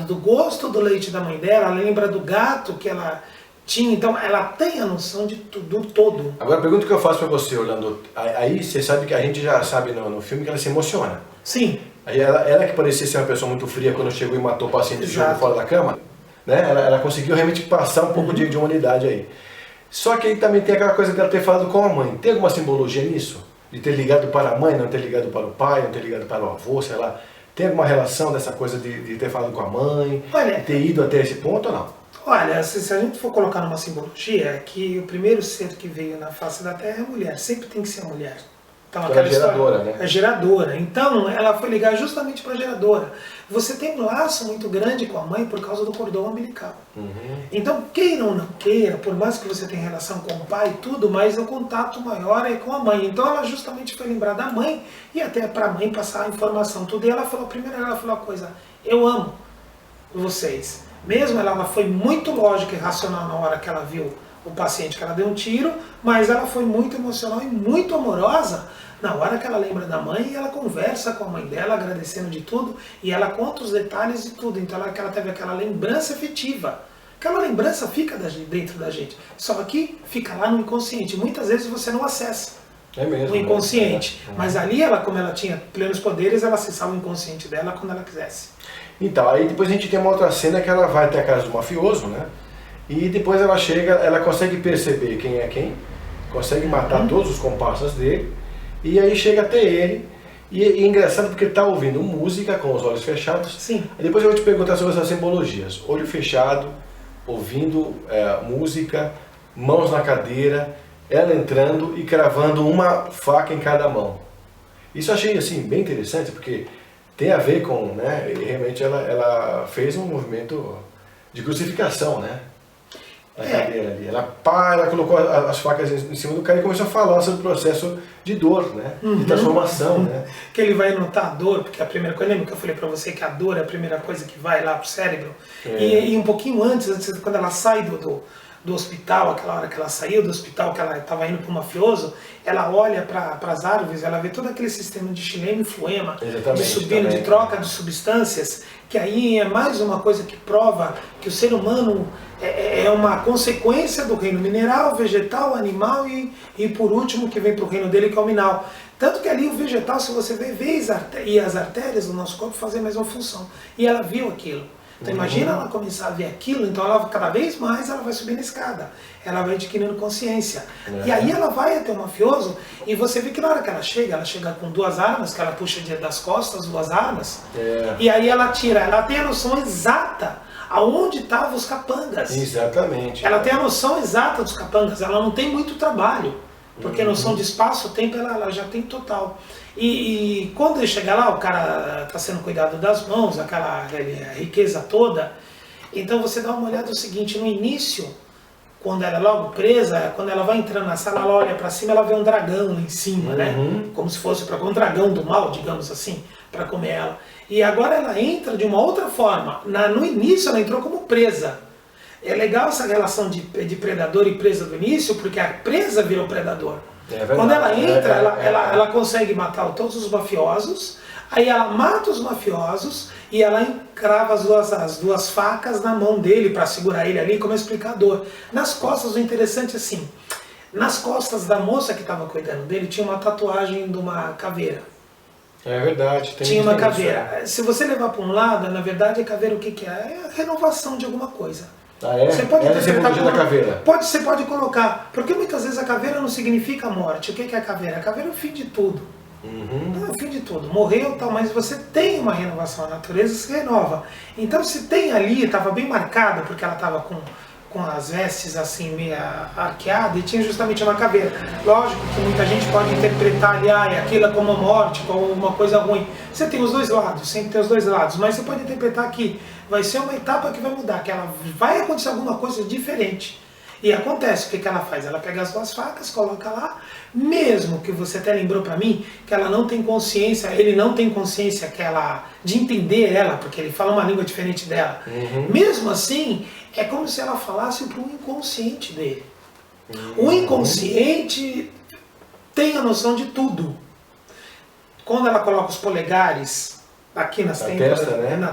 S2: do gosto do leite da mãe dela, ela lembra do gato que ela tinha, então ela tem a noção de tudo todo.
S1: Agora a pergunta que eu faço para você, Orlando, aí você sabe que a gente já sabe no filme que ela se emociona.
S2: Sim.
S1: Aí ela que parecia ser uma pessoa muito fria quando chegou e matou o paciente de jogo fora da cama, né? Ela conseguiu realmente passar um pouco de humanidade aí. Só que aí também tem aquela coisa dela ter falado com a mãe. Tem alguma simbologia nisso? De ter ligado para a mãe, não ter ligado para o pai, não ter ligado para o avô, sei lá. Tem alguma relação dessa coisa de ter falado com a mãe, de ter ido até esse ponto ou não?
S2: Olha, se a gente for colocar numa simbologia, é que o primeiro ser que veio na face da Terra é a mulher, sempre tem que ser a mulher. Então,
S1: aquela geradora, né?
S2: É geradora. Então, ela foi ligar justamente para a geradora. Você tem um laço muito grande com a mãe por causa do cordão umbilical. Então, queira ou não queira, por mais que você tenha relação com o pai e tudo, mas o contato maior é com a mãe. Então, ela justamente foi lembrar da mãe e até para a mãe passar a informação tudo. E ela falou, primeiro ela falou a coisa, eu amo vocês. Mesmo ela foi muito lógica e racional na hora que ela viu o paciente que ela deu um tiro, mas ela foi muito emocional e muito amorosa na hora que ela lembra da mãe e ela conversa com a mãe dela, agradecendo de tudo, e ela conta os detalhes de tudo. Então ela teve aquela lembrança afetiva. Aquela lembrança fica dentro da gente, só que fica lá no inconsciente. Muitas vezes você não acessa o inconsciente, mas ali ela, como ela tinha plenos poderes, ela acessava o inconsciente dela quando ela quisesse.
S1: Então, aí depois a gente tem uma outra cena que ela vai até a casa do mafioso, né? E depois ela chega, ela consegue perceber quem é quem, consegue matar todos os comparsas dele, e aí chega até ele, e é engraçado porque ele está ouvindo música com os olhos fechados.
S2: Sim.
S1: Aí depois eu vou te perguntar sobre essas simbologias. Olho fechado, ouvindo música, mãos na cadeira, ela entrando e cravando uma faca em cada mão. Isso eu achei assim, bem interessante, porque tem a ver com, né, realmente ela fez um movimento de crucificação, né? Na cadeira ali. Ela colocou as facas em cima do cara e começou a falar sobre o processo de dor, né? De transformação, né?
S2: Que ele vai notar a dor, porque a primeira coisa, lembra que eu falei pra você que a dor é a primeira coisa que vai lá pro cérebro? E um pouquinho antes, quando ela sai do hospital, aquela hora que ela saiu do hospital, que ela estava indo para o mafioso, ela olha para as árvores, ela vê todo aquele sistema de xilema e floema, de subindo, de troca de substâncias, que aí é mais uma coisa que prova que o ser humano é uma consequência do reino mineral, vegetal, animal e por último que vem para o reino dele, que é o mineral. Tanto que ali o vegetal, se você vê as artérias do nosso corpo fazem a mesma função. E ela viu aquilo. Então imagina ela começar a ver aquilo, então ela cada vez mais ela vai subir na escada, ela vai adquirindo consciência. E aí ela vai até o mafioso e você vê que na hora que ela chega com duas armas, que ela puxa das costas, duas armas, e aí ela tira, ela tem a noção exata aonde estavam os capangas.
S1: Exatamente.
S2: Ela tem a noção exata dos capangas, ela não tem muito trabalho, porque a noção de espaço-tempo ela já tem total. E quando ele chega lá, o cara está sendo cuidado das mãos, aquela riqueza toda. Então você dá uma olhada no seguinte, no início, quando ela é logo presa, quando ela vai entrando na sala, ela olha para cima, ela vê um dragão lá em cima, né? Como se fosse para um dragão do mal, digamos assim, para comer ela. E agora ela entra de uma outra forma. No início ela entrou como presa. É legal essa relação de predador e presa do início, porque a presa virou predador. Quando ela entra, ela consegue matar todos os mafiosos, aí ela mata os mafiosos e ela encrava as duas facas na mão dele para segurar ele ali como explicador. Nas costas, o interessante é assim, nas costas da moça que estava cuidando dele tinha uma tatuagem de uma caveira.
S1: É verdade.
S2: Tinha uma caveira. Se você levar para um lado, na verdade a caveira o que é? É a renovação de alguma coisa.
S1: Ah, é? Você pode interpretar da caveira.
S2: Você pode colocar, porque muitas vezes a caveira não significa a morte. O que é a caveira? A caveira é o fim de tudo. É o fim de tudo. Morreu, tal, mas você tem uma renovação, a natureza se renova. Então se tem ali, estava bem marcado, porque ela estava com as vestes assim meio arqueadas e tinha justamente uma caveira. Lógico que muita gente pode interpretar ali, aquilo como morte, como uma coisa ruim. Você tem os dois lados, sempre tem os dois lados, mas você pode interpretar que vai ser uma etapa que vai mudar, que ela vai acontecer alguma coisa diferente. E acontece, o que ela faz? Ela pega as duas facas, coloca lá, mesmo que você até lembrou para mim, que ela não tem consciência, ele não tem consciência de entender ela, porque ele fala uma língua diferente dela. Mesmo assim, é como se ela falasse para o inconsciente dele. O inconsciente tem a noção de tudo. Quando ela coloca os polegares aqui na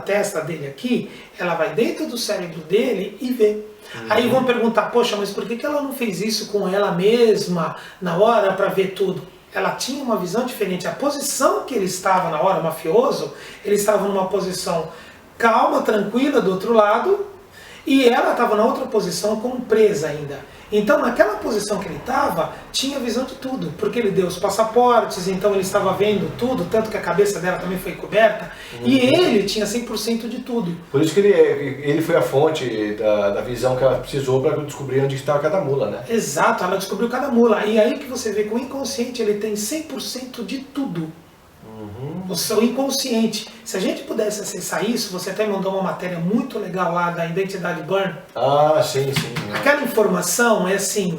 S2: testa dele aqui, ela vai dentro do cérebro dele e vê. Aí vão perguntar, poxa, mas por que ela não fez isso com ela mesma na hora para ver tudo? Ela tinha uma visão diferente. A posição que ele estava na hora, mafioso, ele estava numa posição calma, tranquila do outro lado, E ela estava na outra posição como presa ainda. Então, naquela posição que ele estava, tinha visão de tudo, porque ele deu os passaportes, então ele estava vendo tudo, tanto que a cabeça dela também foi coberta, e ele tinha 100% de tudo.
S1: Por isso que ele foi a fonte da visão que ela precisou para descobrir onde estava cada mula, né?
S2: Exato, ela descobriu cada mula. E aí que você vê que o inconsciente ele tem 100% de tudo. O seu inconsciente. Se a gente pudesse acessar isso, você até mandou uma matéria muito legal lá da Identidade Burn.
S1: Ah, sim.
S2: Aquela informação é assim,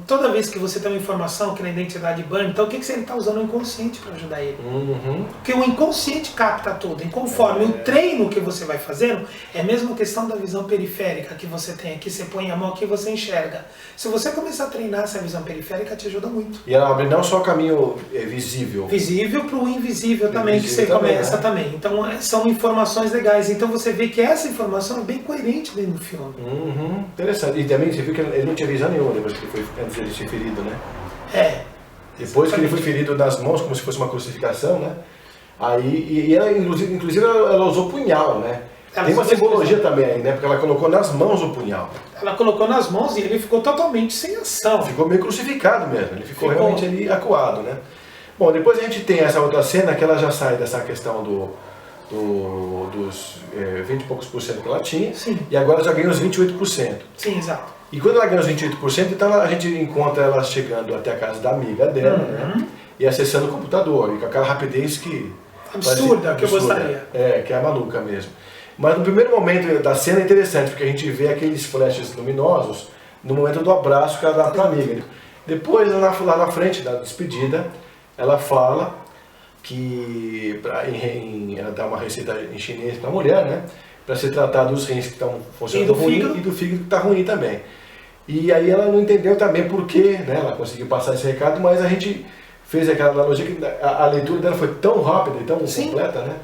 S2: toda vez que você tem uma informação que na Identidade Burn, então o que você está usando o inconsciente para ajudar ele? Porque o inconsciente capta tudo. E conforme o treino que você vai fazendo, é a mesma questão da visão periférica que você tem aqui, você põe a mão aqui e você enxerga. Se você começar a treinar essa visão periférica, te ajuda muito.
S1: E ela abre não só o caminho visível.
S2: Visível para o invisível também, que você começa também. Então são informações legais. Então você vê que essa informação é bem coerente dentro do filme.
S1: Interessante. E também você viu que ele não tinha visão nenhuma depois que ele foi, antes dele ser ferido, né? Depois que ele foi ferido nas mãos, como se fosse uma crucificação, né? Aí, e ela, inclusive ela usou punhal, né? Tem uma simbologia também aí, né? Porque ela colocou nas mãos o punhal.
S2: Ela colocou nas mãos e ele ficou totalmente sem ação.
S1: Ficou meio crucificado mesmo. Ele ficou realmente ali acuado, né? Bom, depois a gente tem essa outra cena que ela já sai dessa questão dos 20 e poucos por cento que ela tinha.
S2: Sim.
S1: E agora já ganha os 28%.
S2: Sim, exato.
S1: E quando ela ganha os 28%, então a gente encontra ela chegando até a casa da amiga dela, né? E acessando o computador, e com aquela rapidez que...
S2: Absurda, que eu gostaria.
S1: Que é maluca mesmo. Mas no primeiro momento da cena é interessante, porque a gente vê aqueles flashes luminosos no momento do abraço que ela dá para a amiga. Depois, lá na frente da despedida, ela fala que ela dá uma receita em chinês para a mulher, né? Para se tratar dos rins que estão funcionando ruim e do fígado que está ruim também. E aí ela não entendeu também por quê, né? Ela conseguiu passar esse recado, mas a gente fez aquela analogia que a leitura dela foi tão rápida e tão completa, né?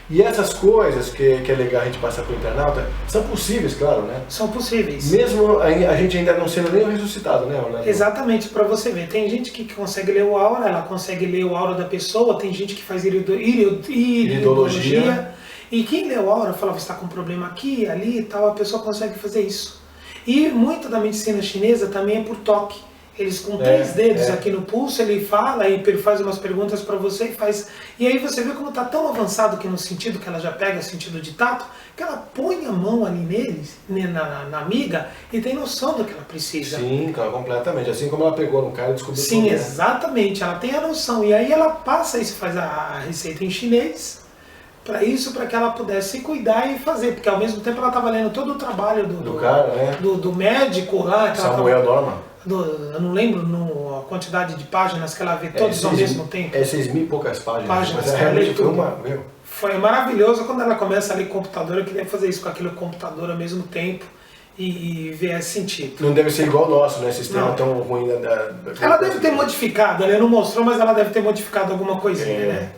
S1: E essas coisas que é legal a gente passar para o internauta, são possíveis, claro, né?
S2: São possíveis.
S1: Mesmo a gente ainda não sendo nem ressuscitado, né, Orlando?
S2: Exatamente, para você ver. Tem gente que consegue ler o aura, ela consegue ler o aura da pessoa, tem gente que faz iridologia. E quem lê o aura fala, você está com um problema aqui, ali e tal, a pessoa consegue fazer isso. E muito da medicina chinesa também é por toque. Eles com 3 dedos aqui no pulso, ele fala e ele faz umas perguntas para você e faz... E aí você vê como está tão avançado que no sentido que ela já pega o sentido de tato, que ela põe a mão ali neles, na amiga, e tem noção do que ela precisa.
S1: Sim, claro, completamente. Assim como ela pegou no cara e descobriu
S2: Sim,
S1: tudo,
S2: exatamente. Ela tem a noção. E aí ela passa isso, faz a receita em chinês, para isso, para que ela pudesse cuidar e fazer, porque ao mesmo tempo ela estava lendo todo o trabalho do cara, né? do médico lá.
S1: Samuel Norman.
S2: Eu não lembro a quantidade de páginas que ela vê todos ao mesmo tempo.
S1: 6.000 e poucas páginas.
S2: Mas realmente foi maravilhoso quando ela começa a ler computador. Eu queria fazer isso com aquele computador ao mesmo tempo e ver esse sentido.
S1: Não deve ser igual ao nosso, né? Sistema tão ruim
S2: ela deve ter modificado, ela não mostrou, mas ela deve ter modificado alguma coisinha, né?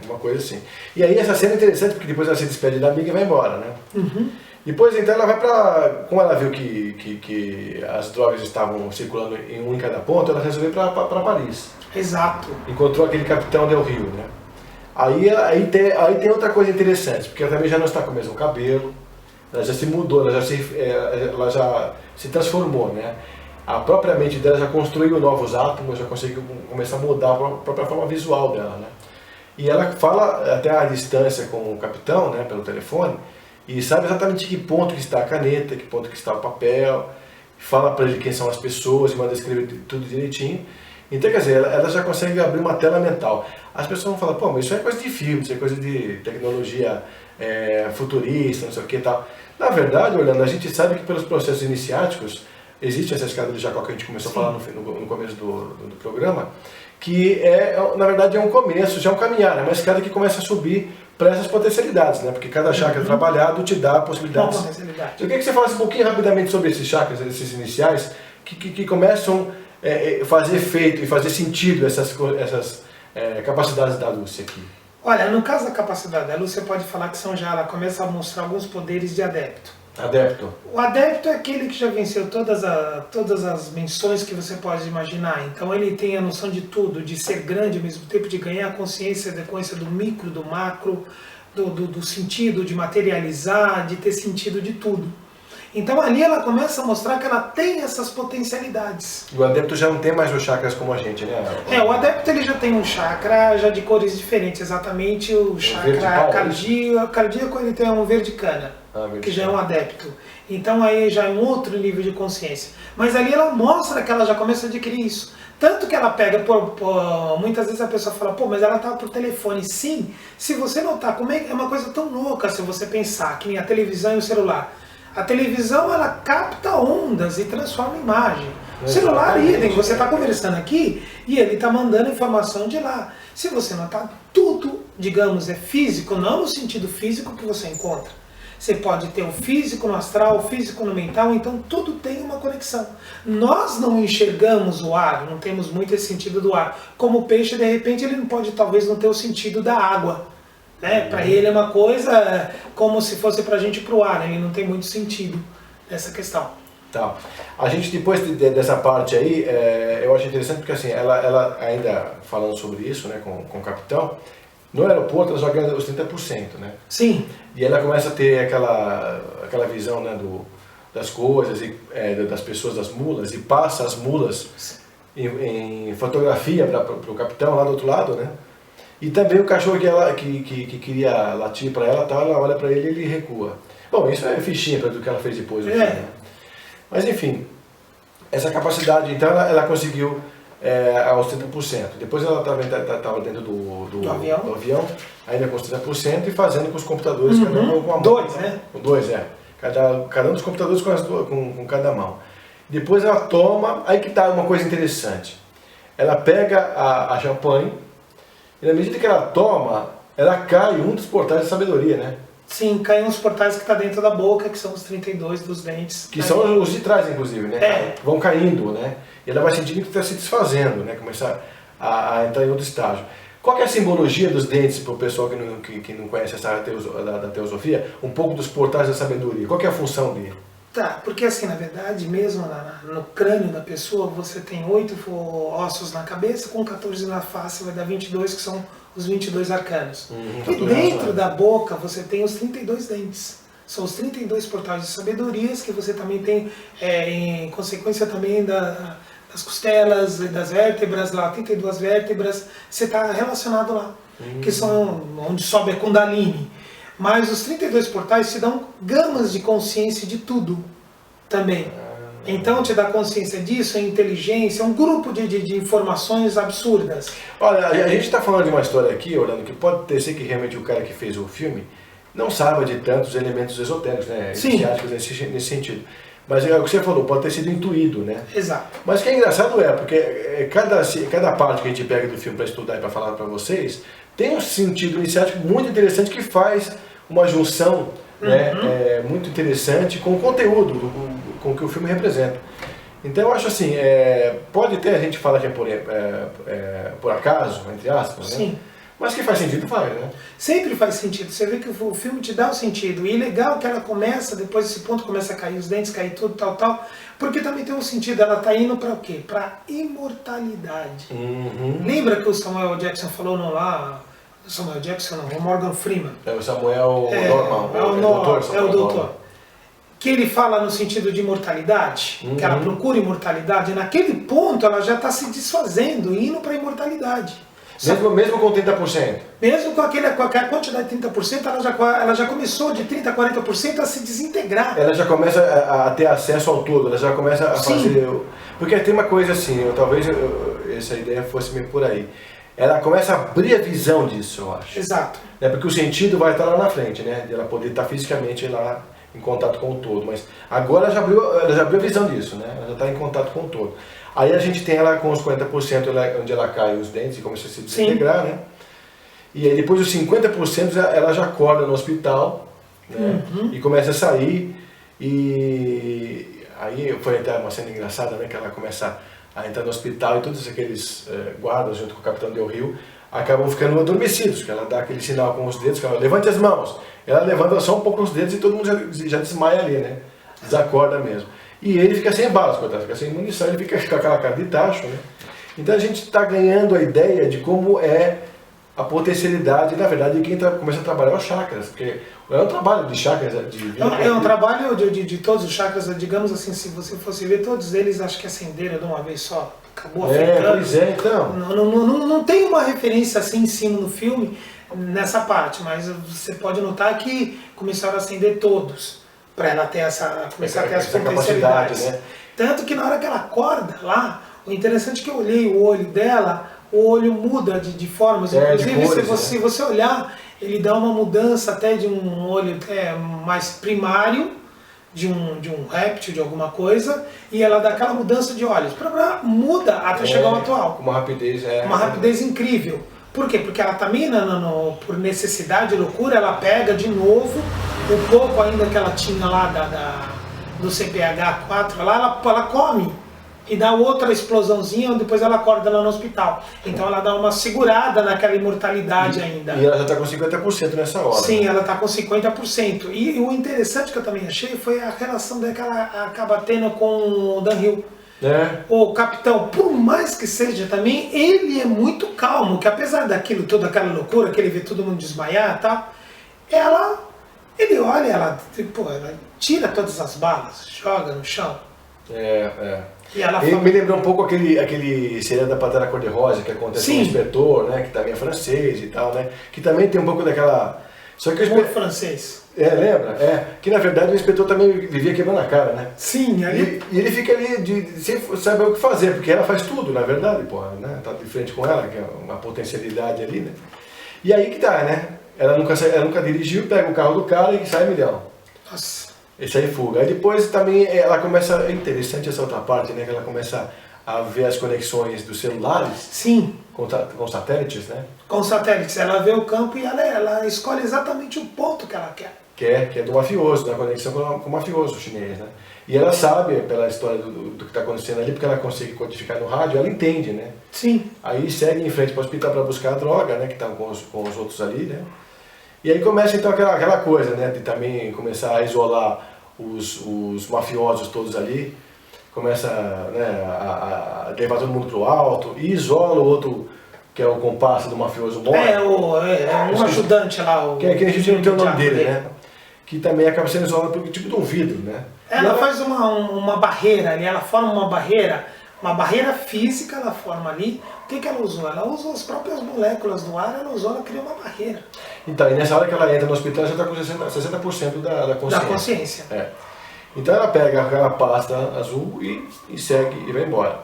S1: Uma coisa assim. E aí essa cena é interessante porque depois ela se despede da amiga e vai embora, né? Depois então ela vai para... Como ela viu que as drogas estavam circulando em um em cada ponto, ela resolveu ir para Paris.
S2: Exato.
S1: Encontrou aquele capitão Del Rio, né? Aí tem outra coisa interessante, porque ela também já não está com o mesmo cabelo, ela já se mudou, ela já se transformou, né? A própria mente dela já construiu novos átomos, já conseguiu começar a mudar a própria forma visual dela, né? E ela fala até a distância com o capitão, né, pelo telefone, e sabe exatamente que ponto que está a caneta, que ponto que está o papel, fala para ele quem são as pessoas, e manda escrever tudo direitinho. Então, quer dizer, ela já consegue abrir uma tela mental. As pessoas vão falar, pô, mas isso é coisa de filme, isso é coisa de tecnologia futurista, não sei o que e tal. Na verdade, Orlando, a gente sabe que pelos processos iniciáticos, existe essa escada de Jacó que a gente começou a falar no começo do programa, que na verdade é um começo, já é um caminhar, é uma escada que começa a subir para essas potencialidades, né? Porque cada chakra trabalhado te dá possibilidades. Eu queria que você falasse um pouquinho rapidamente sobre esses chakras, esses iniciais, que começam a fazer efeito e fazer sentido essas capacidades da Lúcia aqui.
S2: Olha, no caso da capacidade da Lúcia, pode falar que ela começa a mostrar alguns poderes de adepto.
S1: Adepto.
S2: O adepto é aquele que já venceu todas as menções que você pode imaginar. Então ele tem a noção de tudo, de ser grande ao mesmo tempo, de ganhar a consciência do micro, do macro, do sentido, de materializar, de ter sentido de tudo. Então ali ela começa a mostrar que ela tem essas potencialidades.
S1: O adepto já não tem mais os chakras como a gente, né?
S2: O adepto ele já tem um chakra já de cores diferentes, exatamente o chakra cardíaco ele tem um verde cana, que já é um adepto. Então aí já é um outro nível de consciência. Mas ali ela mostra que ela já começa a adquirir isso. Tanto que ela pega, muitas vezes a pessoa fala, pô, mas ela estava por telefone. Sim, se você notar, como é uma coisa tão louca se você pensar, que nem a televisão e o celular. A televisão, ela capta ondas e transforma em imagem. O celular, idem, você está conversando aqui e ele está mandando informação de lá. Se você notar, tudo, digamos, é físico, não no sentido físico que você encontra. Você pode ter o físico no astral, o físico no mental, então tudo tem uma conexão. Nós não enxergamos o ar, não temos muito esse sentido do ar. Como o peixe, de repente, ele não pode, talvez, não ter o sentido da água. Né? Para ele é uma coisa como se fosse para a gente para o ar, ele não tem muito sentido essa questão.
S1: Tá. A gente, depois dessa parte aí, eu acho interessante porque assim, ela ainda falando sobre isso, né, com o capitão, no aeroporto ela já ganha os 30%, né?
S2: Sim.
S1: E ela começa a ter aquela visão, né, das coisas, das pessoas, das mulas, e passa as mulas em fotografia para o capitão lá do outro lado, né? E também o cachorro que queria latir para ela, tá, ela olha para ele e ele recua. Bom, isso é fichinha do que ela fez depois. Né? Mas enfim, essa capacidade, então ela conseguiu aos 30%. Depois ela também estava dentro do avião, ainda com os 30% e fazendo com os computadores, cada um com a mão.
S2: Dois, né?
S1: Com dois, cada um dos computadores com cada mão. Depois ela toma, aí que está uma coisa interessante. Ela pega a champanhe, e na medida que ela toma, ela cai um dos portais de sabedoria, né?
S2: Sim, cai uns portais que está dentro da boca, que são os 32 dos dentes.
S1: Que são os de trás, inclusive, né? Vão caindo, né? E ela vai sentindo que está se desfazendo, né? Começa a entrar em outro estágio. Qual que é a simbologia dos dentes para o pessoal que não conhece essa área da teosofia? Um pouco dos portais da sabedoria. Qual que é a função dele?
S2: Tá, porque assim, na verdade, mesmo no crânio da pessoa, você tem 8 ossos na cabeça, com 14 na face, vai dar 22, que são os 22 arcanos. E dentro da boca, você tem os 32 dentes. São os 32 portais de sabedorias, que você também tem, em consequência também das costelas, das vértebras, lá, 32 vértebras, você está relacionado lá, que são onde sobe a Kundalini. Mas os 32 portais te dão gamas de consciência de tudo também. Então te dá consciência disso, inteligência, um grupo de informações absurdas.
S1: Olha, a gente está falando de uma história aqui, Orlando, que pode ser que realmente o cara que fez o filme não saiba de tantos elementos esotéricos, né? Iniciáticos nesse sentido. Mas é o que você falou, pode ter sido intuído, né?
S2: Exato.
S1: Mas o que é engraçado porque cada parte que a gente pega do filme para estudar e para falar para vocês, tem um sentido iniciático muito interessante que faz uma junção né, muito interessante com o conteúdo, com o que o filme representa. Então eu acho assim, pode ter, a gente fala que é por acaso, entre aspas, né?
S2: Sim.
S1: Mas que faz sentido, faz, né?
S2: Sempre faz sentido. Você vê que o filme te dá um sentido. E legal que ela começa, depois desse ponto começa a cair os dentes, cair tudo, tal. Porque também tem um sentido. Ela está indo para o quê? Para imortalidade. Lembra que o Samuel Jackson falou no lá... Samuel Jackson não, o Morgan Freeman.
S1: É o Samuel Norman.
S2: É o doutor. Que ele fala no sentido de imortalidade, que ela procura imortalidade. Naquele ponto ela já está se desfazendo, indo para a imortalidade.
S1: Mesmo com 30%?
S2: Mesmo com aquela quantidade de 30%, ela já começou de 30% a 40% a se desintegrar.
S1: Ela já começa a ter acesso ao todo, ela já começa a fazer... Porque tem uma coisa assim, talvez essa ideia fosse meio por aí. Ela começa a abrir a visão disso, eu acho.
S2: Exato.
S1: Porque o sentido vai estar lá na frente, né? De ela poder estar fisicamente lá em contato com o todo. Mas agora ela já abriu a visão disso, né? Ela já está em contato com o todo. Aí a gente tem ela com os 40% onde ela cai os dentes e começa a se desintegrar, né? E aí depois os 50% ela já acorda no hospital, né? E começa a sair. E aí foi até uma cena engraçada, né? Que ela começa a entrar no hospital e todos aqueles guardas junto com o capitão Del Rio acabam ficando adormecidos, que ela dá aquele sinal com os dedos, que ela levante as mãos. Ela levanta só um pouco os dedos e todo mundo já desmaia ali, né? Desacorda mesmo. E ele fica sem balas, coitado, fica sem munição, ele fica com aquela cara de tacho, né? Então a gente está ganhando a ideia de como é a potencialidade, na verdade, de quem começa a trabalhar os chakras, porque é um trabalho de chakras.
S2: É um trabalho de todos os chakras, digamos assim, se você fosse ver, todos eles acho que acenderam de uma vez só, acabou afetando.
S1: Pois é, então.
S2: Não tem uma referência assim em cima no filme, nessa parte, mas você pode notar que começaram a acender todos, para ela ter começar a ter as potencialidades. Né? Tanto que na hora que ela acorda lá, o interessante é que eu olhei o olho dela, o olho muda de formas, inclusive de cores, se você olhar, ele dá uma mudança até de um olho mais primário, de um réptil, de alguma coisa, e ela dá aquela mudança de olhos, muda até chegar ao atual.
S1: Com uma rapidez,
S2: uma rapidez incrível. Por quê? Porque ela também, por necessidade e loucura, ela pega de novo o pouco ainda que ela tinha lá do CPH4, lá ela come e dá outra explosãozinha, depois ela acorda lá no hospital. Então ela dá uma segurada naquela imortalidade ainda.
S1: E ela já está com 50% nessa hora.
S2: Sim, né? Ela está com 50%. E o interessante que eu também achei foi a relação que ela acaba tendo com o Dan Hill. O capitão, por mais que seja também, ele é muito calmo, que apesar daquilo, toda aquela loucura, que ele vê todo mundo desmaiar e tal, ele olha, ela tira todas as balas, joga no chão. E ela
S1: fala... Me lembrou um pouco aquele seriado da Pantera Cor-de-Rosa, que acontece com o inspetor, né, que também é francês e tal, né, que também tem um pouco daquela...
S2: Só que o francês.
S1: Lembra? Que na verdade o inspetor também vivia quebrando a cara, né?
S2: Sim,
S1: e ele fica ali sem saber o que fazer, porque ela faz tudo, na verdade, porra, né? Tá de frente com ela, que é uma potencialidade ali, né? E aí que tá, né? Ela nunca dirigiu, pega o carro do cara e sai milhão.
S2: Nossa.
S1: E sai fuga. Aí depois também ela começa, é interessante essa outra parte, né? Que ela começa a ver as conexões dos celulares.
S2: Sim.
S1: Com satélites, né?
S2: Com satélites. Ela vê o campo e ela escolhe exatamente o ponto que ela quer.
S1: Que é do mafioso, da conexão com o mafioso chinês, né? E ela sabe, pela história do que está acontecendo ali, porque ela consegue codificar no rádio, ela entende, né?
S2: Sim.
S1: Aí segue em frente para o hospital para buscar a droga, né? Que estão com os outros ali, né? E aí começa então aquela coisa, né? De também começar a isolar os mafiosos todos ali. Começa, né, a levar todo mundo pro alto e isola o outro, que é o comparsa do mafioso morre.
S2: Um ajudante lá.
S1: Que a gente não tem o nome dele, né? Que também acaba sendo isolado por tipo de um vidro, né?
S2: Ela faz uma barreira ali, ela forma uma barreira física, ela forma ali. O que ela usou? Ela usou as próprias moléculas do ar, ela criou uma barreira.
S1: Então, e nessa hora que ela entra no hospital, ela já está com 60% da consciência.
S2: Da consciência.
S1: Então ela pega aquela pasta azul e segue e vai embora.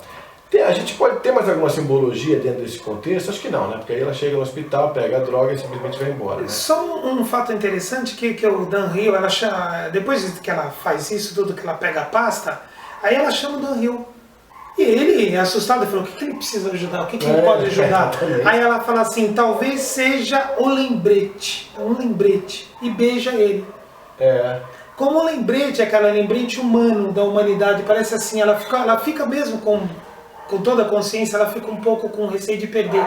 S1: A gente pode ter mais alguma simbologia dentro desse contexto? Acho que não, né? Porque aí ela chega no hospital, pega a droga e simplesmente vai embora. Né?
S2: Só um fato interessante que o Dan Hill, depois que ela faz isso, tudo que ela pega a pasta, aí ela chama o Dan Hill. E ele, assustado, falou, o que ele precisa ajudar? O que ele pode ajudar? Aí ela fala assim, talvez seja um lembrete, e beija ele. Como um lembrete, aquela lembrete humano da humanidade, parece assim, ela fica mesmo com toda a consciência, ela fica um pouco com receio de perder.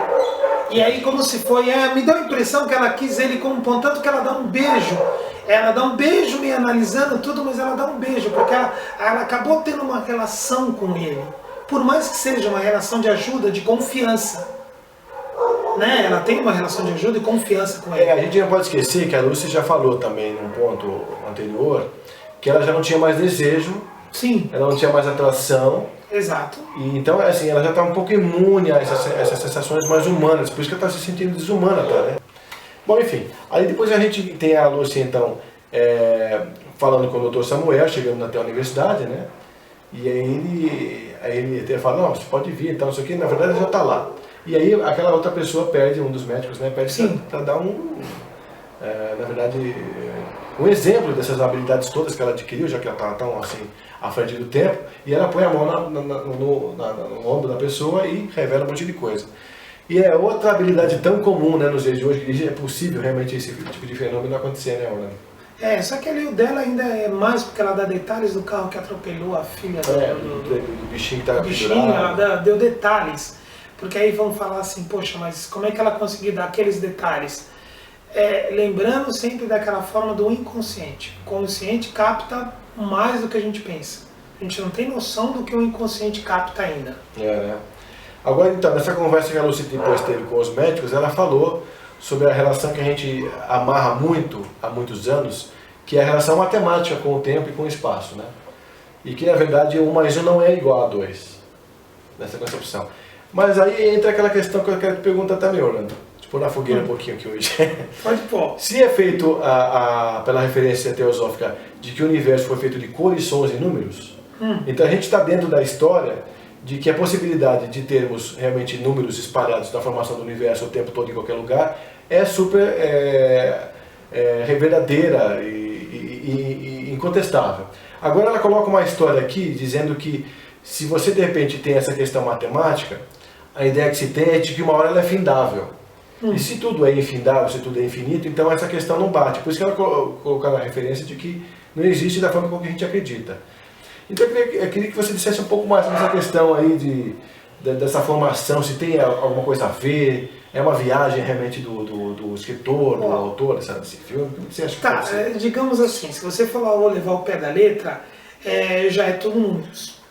S2: E aí como se foi, me deu a impressão que ela quis ele como um ponto, tanto que ela dá um beijo. Ela dá um beijo me analisando tudo, mas ela dá um beijo, porque ela acabou tendo uma relação com ele. Por mais que seja uma relação de ajuda, de confiança. Né? Ela tem uma relação de ajuda e confiança com ele.
S1: A gente não pode esquecer que a Lucy já falou também num ponto anterior, que ela já não tinha mais desejo.
S2: Sim.
S1: Ela não tinha mais atração.
S2: Exato.
S1: E então, assim, ela já está um pouco imune a essas sensações mais humanas, por isso que ela está se sentindo desumana, tá, né? Bom, enfim, aí depois a gente tem a Lucy, então, falando com o Dr. Samuel, chegando até a universidade, né? E aí ele até fala, não, você pode vir, então, isso aqui, na verdade, já está lá. E aí aquela outra pessoa pede, um dos médicos, né, pede para dar na verdade, um exemplo dessas habilidades todas que ela adquiriu, já que ela está tão assim, à frente do tempo, e ela põe a mão no ombro da pessoa e revela um monte de coisa. E é outra habilidade tão comum, né, nos dias de hoje, que é possível realmente esse tipo de fenômeno acontecer, né, Orlando?
S2: Só que ali o dela ainda é mais porque ela dá detalhes do carro que atropelou a filha
S1: do bichinho que estava
S2: pendurado. Ela deu detalhes. Porque aí vão falar assim, poxa, mas como é que ela conseguiu dar aqueles detalhes? Lembrando sempre daquela forma do inconsciente. O consciente capta mais do que a gente pensa. A gente não tem noção do que o inconsciente capta ainda.
S1: Agora, então, nessa conversa que a Lucy depois teve com os médicos, ela falou sobre a relação que a gente amarra muito, há muitos anos, que é a relação matemática com o tempo e com o espaço, né? E que, na verdade, 1 mais 1 não é igual a 2, nessa concepção. Mas aí entra aquela questão que eu quero te perguntar também, Orlando. Pôr na fogueira um pouquinho aqui hoje.
S2: Pode pôr.
S1: Se é feito pela referência teosófica de que o universo foi feito de cores, sons e números, então a gente está dentro da história de que a possibilidade de termos realmente números espalhados na formação do universo o tempo todo em qualquer lugar é super verdadeira e incontestável. Agora ela coloca uma história aqui dizendo que se você de repente tem essa questão matemática, a ideia que se tem é de que uma hora ela é findável. E se tudo é infindável, se tudo é infinito, então essa questão não bate. Por isso que ela colocou na referência de que não existe da forma como a gente acredita. Então eu queria que você dissesse um pouco mais nessa questão aí dessa formação, se tem alguma coisa a ver, é uma viagem realmente do escritor, do autor desse filme, o que você acha que pode ser?
S2: Digamos assim, se você falar ou levar o pé da letra, já é tudo números.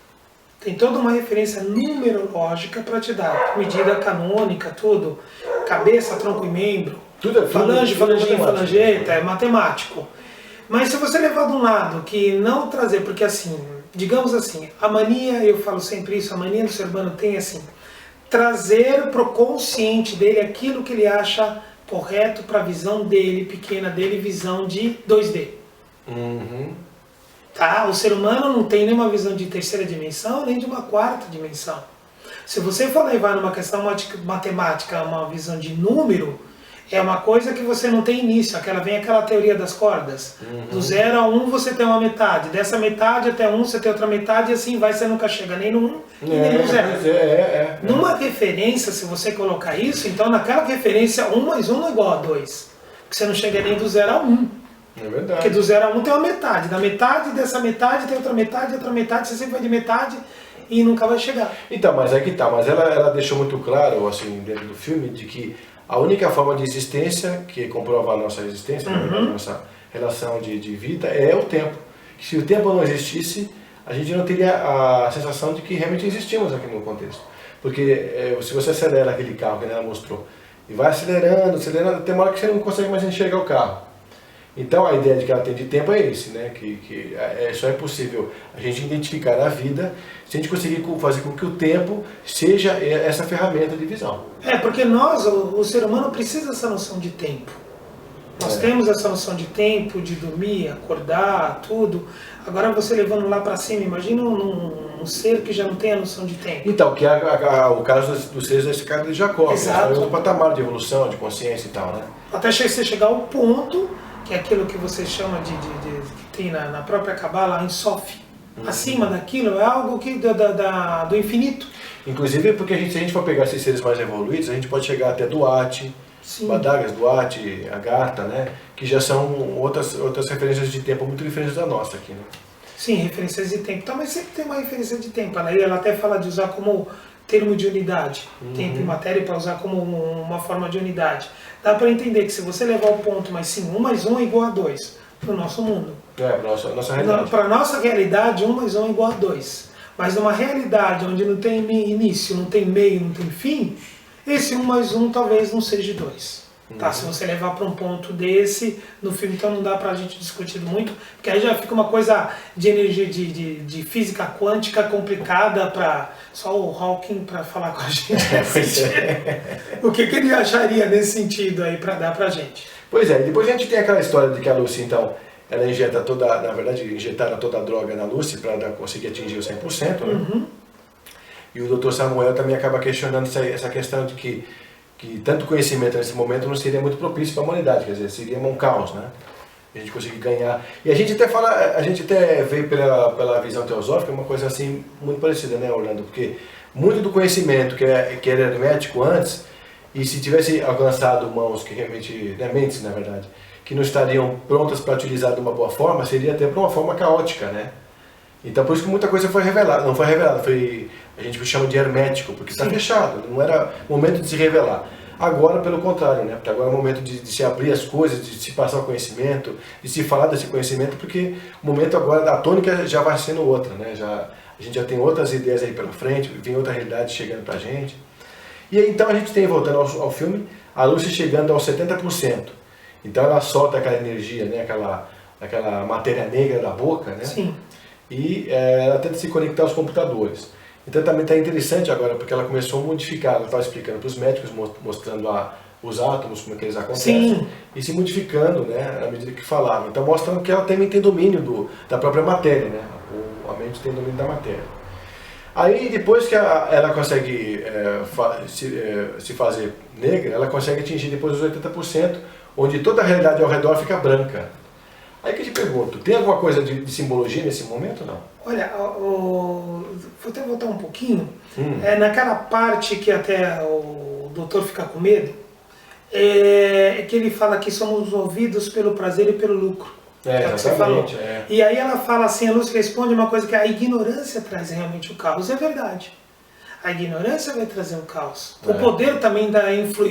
S2: Tem toda uma referência numerológica para te dar, medida canônica, tudo, cabeça, tronco e membro, falange, falangeta, é matemático. Mas se você levar de um lado que não trazer, porque assim, digamos assim, a mania, eu falo sempre isso, a mania do ser humano tem assim, trazer para o consciente dele aquilo que ele acha correto para a visão dele, pequena dele, visão de 2D. Tá? O ser humano não tem nenhuma visão de terceira dimensão, nem de uma quarta dimensão. Se você for levar numa questão matemática, uma visão de número, é uma coisa que você não tem início, vem aquela teoria das cordas. Do 0 a 1 você tem uma metade, dessa metade até 1 você tem outra metade, e assim vai, você nunca chega nem no 1 e nem no 0. Numa referência, se você colocar isso, então naquela referência 1 mais 1 não é igual a 2, porque você não chega nem do 0 a 1.
S1: É verdade.
S2: Porque do 0 a 1 tem uma metade, da metade dessa metade tem outra metade, você sempre vai de metade e nunca vai chegar.
S1: Então, mas aí que tá, mas ela deixou muito claro, assim, dentro do filme, de que a única forma de existência, que comprova a nossa existência, a nossa relação de vida, é o tempo. Que se o tempo não existisse, a gente não teria a sensação de que realmente existimos aqui no contexto. Porque se você acelera aquele carro que ela mostrou, e vai acelerando, tem uma hora que você não consegue mais enxergar o carro. Então a ideia de que ela tem de tempo é esse, né? Que só é possível a gente identificar a vida se a gente conseguir fazer com que o tempo seja essa ferramenta de visão.
S2: Porque nós, o ser humano, precisa dessa noção de tempo. Nós temos essa noção de tempo, de dormir, acordar, tudo. Agora você levando lá para cima, imagina um ser que já não tem a noção de tempo.
S1: Então, que é o caso dos seres da escada de Jacó.
S2: Exato.
S1: É um patamar de evolução, de consciência e tal, né?
S2: Até você chegar ao ponto, que é aquilo que você chama que tem na própria Cabala, em Sof. Acima daquilo é algo que do infinito.
S1: Inclusive porque se a gente for pegar esses seres mais evoluídos, a gente pode chegar até Duarte, Badagas, Duarte, Agartha, né? Que já são outras referências de tempo muito diferentes da nossa aqui, né?
S2: Sim, referências de tempo. Então, mas sempre tem uma referência de tempo. Ela até fala de usar como termo de unidade. Tempo e matéria para usar como uma forma de unidade. Dá para entender que se você levar o ponto, mas sim, 1 mais 1 é igual a 2 para o nosso mundo.
S1: Para a nossa realidade.
S2: Para a nossa realidade, 1 mais 1 é igual a 2. Mas numa realidade onde não tem início, não tem meio, não tem fim, esse 1 mais 1 talvez não seja 2. Tá? Se você levar para um ponto desse, no filme, então não dá pra gente discutir muito, porque aí já fica uma coisa de energia, de física quântica complicada para só o Hawking para falar com a gente. O que ele acharia nesse sentido aí para dar pra gente?
S1: Pois é, depois a gente tem aquela história de que a Lucy, então, ela injeta injetaram toda a droga na Lucy para conseguir atingir o 100%, né? E o Dr. Samuel também acaba questionando essa questão de que tanto conhecimento nesse momento não seria muito propício para a humanidade, quer dizer, seria um caos, né? A gente conseguir ganhar. E a gente até vê pela visão teosófica uma coisa assim muito parecida, né, Orlando? Porque muito do conhecimento que era hermético antes, e se tivesse alcançado mãos que realmente, mentes na verdade, que não estariam prontas para utilizar de uma boa forma, seria até para uma forma caótica, né? Então por isso que muita coisa foi revelada, não foi revelada, a gente chama de hermético, porque está fechado, não era momento de se revelar. Agora, pelo contrário, né? Porque agora é o momento de se abrir as coisas, de se passar o conhecimento, de se falar desse conhecimento, porque o momento agora, a tônica já vai sendo outra, né? a gente já tem outras ideias aí pela frente, vem outra realidade chegando pra gente. E aí, então a gente tem, voltando ao filme, a Lucy chegando aos 70%. Então ela solta aquela energia, né, aquela matéria negra da boca, né?
S2: Sim.
S1: E ela tenta se conectar aos computadores. Então também está interessante agora, porque ela começou a modificar, ela estava explicando para os médicos, mostrando os átomos, como é que eles acontecem,
S2: Sim.
S1: e se modificando, né, à medida que falavam. Então mostrando que ela também tem domínio da própria matéria, né? A mente tem domínio da matéria. Aí depois que ela consegue se fazer negra, ela consegue atingir depois os 80%, onde toda a realidade ao redor fica branca. Aí que eu te pergunto, tem alguma coisa de simbologia nesse momento ou não?
S2: Olha, vou até voltar um pouquinho. Naquela parte que até o doutor fica com medo, é que ele fala que somos movidos pelo prazer e pelo lucro. É o que você falou. E aí ela fala assim, a Lúcia responde uma coisa que a ignorância traz realmente o caos. É verdade. A ignorância vai trazer o caos. O poder também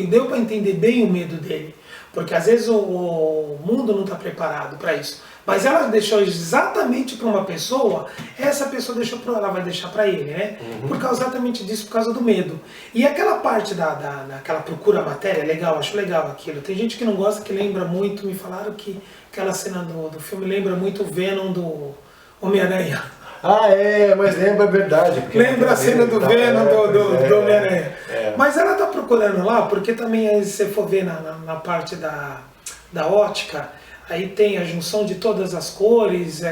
S2: deu para entender bem o medo dele. Porque às vezes o mundo não está preparado para isso. Mas ela deixou exatamente para uma pessoa, essa pessoa ela vai deixar para ele, né? Por causa exatamente disso, por causa do medo. E aquela parte daquela procura matéria, legal, acho legal aquilo. Tem gente que não gosta, que lembra muito, me falaram que aquela cena do filme lembra muito o Venom do Homem-Aranha.
S1: Ah, mas lembra, é verdade.
S2: Lembra a cena do Venom do Homem-Aranha. Mas ela está procurando lá, porque também, se você for ver na parte da ótica, aí tem a junção de todas as cores,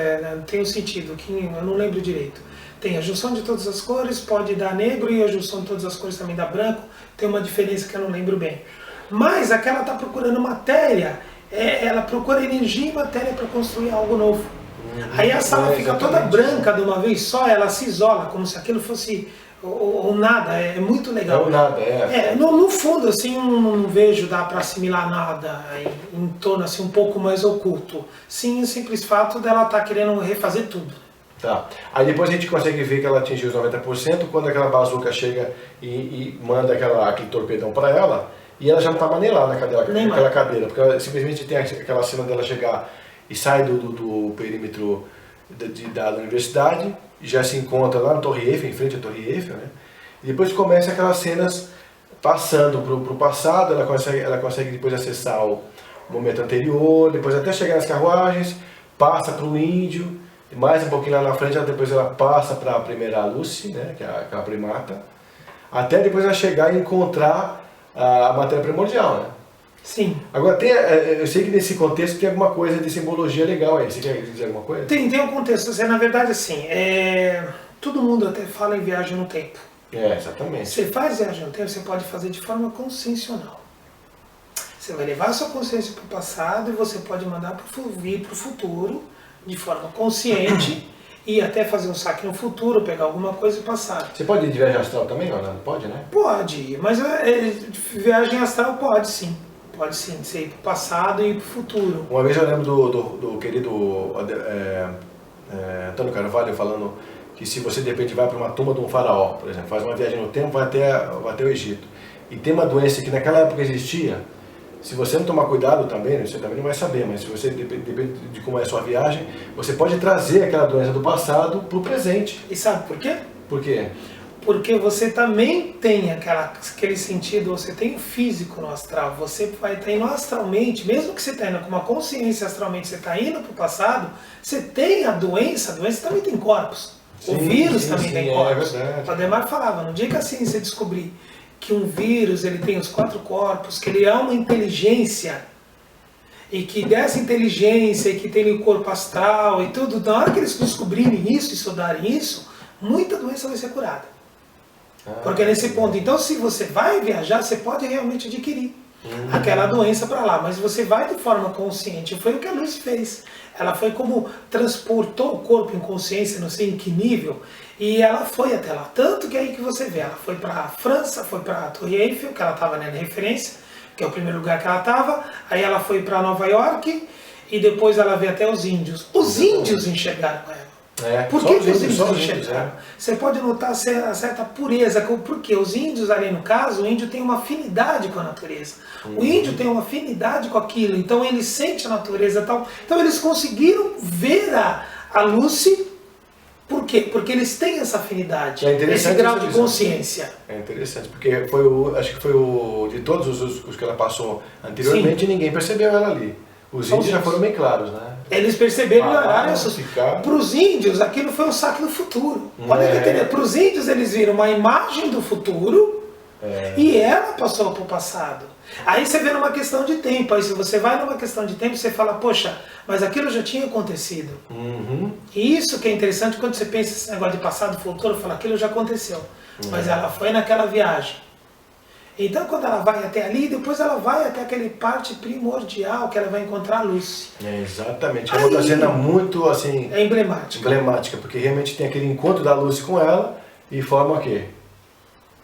S2: tem um sentido, que eu não lembro direito. Tem a junção de todas as cores, pode dar negro, e a junção de todas as cores também dá branco, tem uma diferença que eu não lembro bem. Mas aquela está procurando matéria, ela procura energia e matéria para construir algo novo. Aí a sala fica toda branca de uma vez só, ela se isola, como se aquilo fosse o nada, é muito legal.
S1: É o nada,
S2: no fundo, assim, não vejo, dá para assimilar nada em torno, assim, um pouco mais oculto. Sim, o simples fato dela estar querendo refazer tudo.
S1: Tá. Aí depois a gente consegue ver que ela atingiu os 90% quando aquela bazuca chega e manda aquele torpedão para ela, e ela já não tá mais nem lá naquela cadeira, porque ela simplesmente tem aquela cena dela chegar e sai do perímetro da universidade, já se encontra lá na Torre Eiffel, em frente à Torre Eiffel, né? E depois começa aquelas cenas passando pro passado, ela consegue depois acessar o momento anterior, depois até chegar nas carruagens, passa pro índio, mais um pouquinho lá na frente, depois ela passa para a primeira Lucy, né, que é aquela primata, até depois ela chegar e encontrar a matéria primordial, né?
S2: Sim.
S1: Agora, eu sei que nesse contexto tem alguma coisa de simbologia legal aí. Você quer dizer alguma coisa?
S2: Tem um contexto. Na verdade, assim, todo mundo até fala em viagem no tempo.
S1: Exatamente.
S2: Você faz viagem no tempo, você pode fazer de forma consciencial. Você vai levar a sua consciência para o passado e você pode mandar vir para o futuro de forma consciente e até fazer um saque no futuro, pegar alguma coisa e passar.
S1: Você pode ir de viagem astral também, ou não? Pode, né?
S2: Pode, mas viagem astral pode sim. Pode sim, ser para o passado e para o futuro.
S1: Uma vez eu lembro do querido Antônio Carvalho falando que se você de repente vai para uma tumba de um faraó, por exemplo, faz uma viagem no tempo, vai até o Egito, e tem uma doença que naquela época existia, se você não tomar cuidado também, você também não vai saber, mas se você, depende de como é a sua viagem, você pode trazer aquela doença do passado para o presente.
S2: E sabe por quê?
S1: Por quê?
S2: Porque você também tem aquele sentido, você tem o físico no astral, você vai estar indo astralmente, mesmo que você está indo com uma consciência astralmente, você está indo para o passado, você tem a doença também tem corpos. O vírus também tem corpos. O Ademar falava, no dia que a ciência descobrir que um vírus ele tem os 4 corpos, que ele é uma inteligência, e que dessa inteligência, e que tem o corpo astral e tudo, na hora que eles descobrirem isso, estudarem isso, muita doença vai ser curada. Porque nesse ponto, então se você vai viajar, você pode realmente adquirir aquela doença para lá, mas você vai de forma consciente. Foi o que a Lucy fez. Ela foi como transportou o corpo em consciência, não sei em que nível, e ela foi até lá. Tanto que aí que você vê, ela foi para a França, foi para a Torre Eiffel, que ela estava na referência, que é o primeiro lugar que ela estava, aí ela foi para Nova York, e depois ela veio até os índios. Os índios enxergaram ela. Por que os índios enxergaram? Você pode notar certa pureza, porque os índios ali no caso, o índio tem uma afinidade com a natureza. O índio tem uma afinidade com aquilo, então ele sente a natureza e tal. Então eles conseguiram ver a Lucy, por quê? Porque eles têm essa afinidade,
S1: É
S2: esse
S1: interessante
S2: grau
S1: essa
S2: de
S1: visão.
S2: consciência.
S1: É interessante, porque acho que foi de todos os que ela passou anteriormente, ninguém percebeu ela ali. Os
S2: Só os
S1: índios já
S2: índios.
S1: foram bem claros, né?
S2: Eles perceberam e
S1: Pararam,
S2: olharam isso.
S1: ficaram.
S2: Para os índios, aquilo foi um saque do futuro. Olha que entender. Para os índios, eles viram uma imagem do futuro e ela passou para o passado. Aí você vê numa questão de tempo. Aí se você vai numa questão de tempo, você fala, poxa, mas aquilo já tinha acontecido. E isso que é interessante quando você pensa esse negócio de passado e futuro, fala, aquilo já aconteceu. Mas ela foi naquela viagem. Então quando ela vai até ali, depois ela vai até aquele parte primordial que ela vai encontrar a Lucy.
S1: Exatamente. É uma outra cena muito assim...
S2: É emblemática.
S1: Porque realmente tem aquele encontro da Lucy com ela e forma o quê?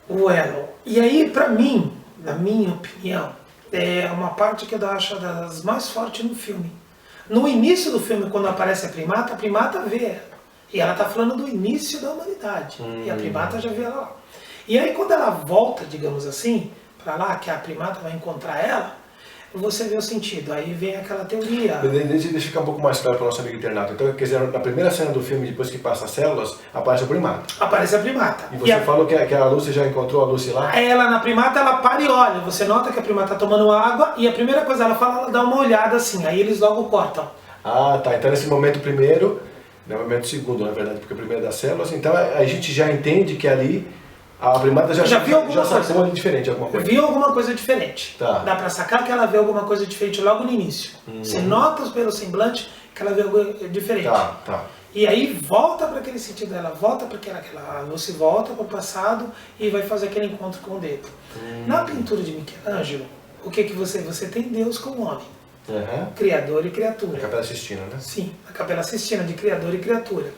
S2: O elo. E aí, pra mim, na minha opinião, é uma parte que eu acho das mais fortes no filme. No início do filme, quando aparece a primata vê ela. E ela está falando do início da humanidade. E a primata já vê ela lá. E aí quando ela volta, digamos assim, para lá, que a primata vai encontrar ela, você vê o sentido. Aí vem aquela teoria.
S1: Deixa eu ficar um pouco mais claro para o nosso amigo internauta. Então, quer dizer, na primeira cena do filme, depois que passa as células, aparece o primata.
S2: Aparece a primata.
S1: E você falou que a Lucy já encontrou a Lucy lá?
S2: Ela, na primata, ela para e olha. Você nota que a primata está tomando água e a primeira coisa ela fala, ela dá uma olhada assim. Aí eles logo cortam.
S1: Ah, tá. Então nesse momento primeiro, no momento segundo, na verdade, porque o primeiro é das células, então a gente já entende que ali a primata já
S2: viu alguma
S1: sacou ali diferente alguma coisa.
S2: Viu alguma coisa diferente.
S1: Tá.
S2: Dá pra sacar que ela vê alguma coisa diferente logo no início. Você nota pelo semblante que ela vê algo diferente.
S1: Tá.
S2: E aí volta para aquele sentido dela, volta para aquela Lucy volta para o passado e vai fazer aquele encontro com o dedo. Na pintura de Michelangelo, o que você tem Deus como homem. Criador e criatura.
S1: A Capela Sistina, né?
S2: Sim, a Capela Sistina de criador e criatura.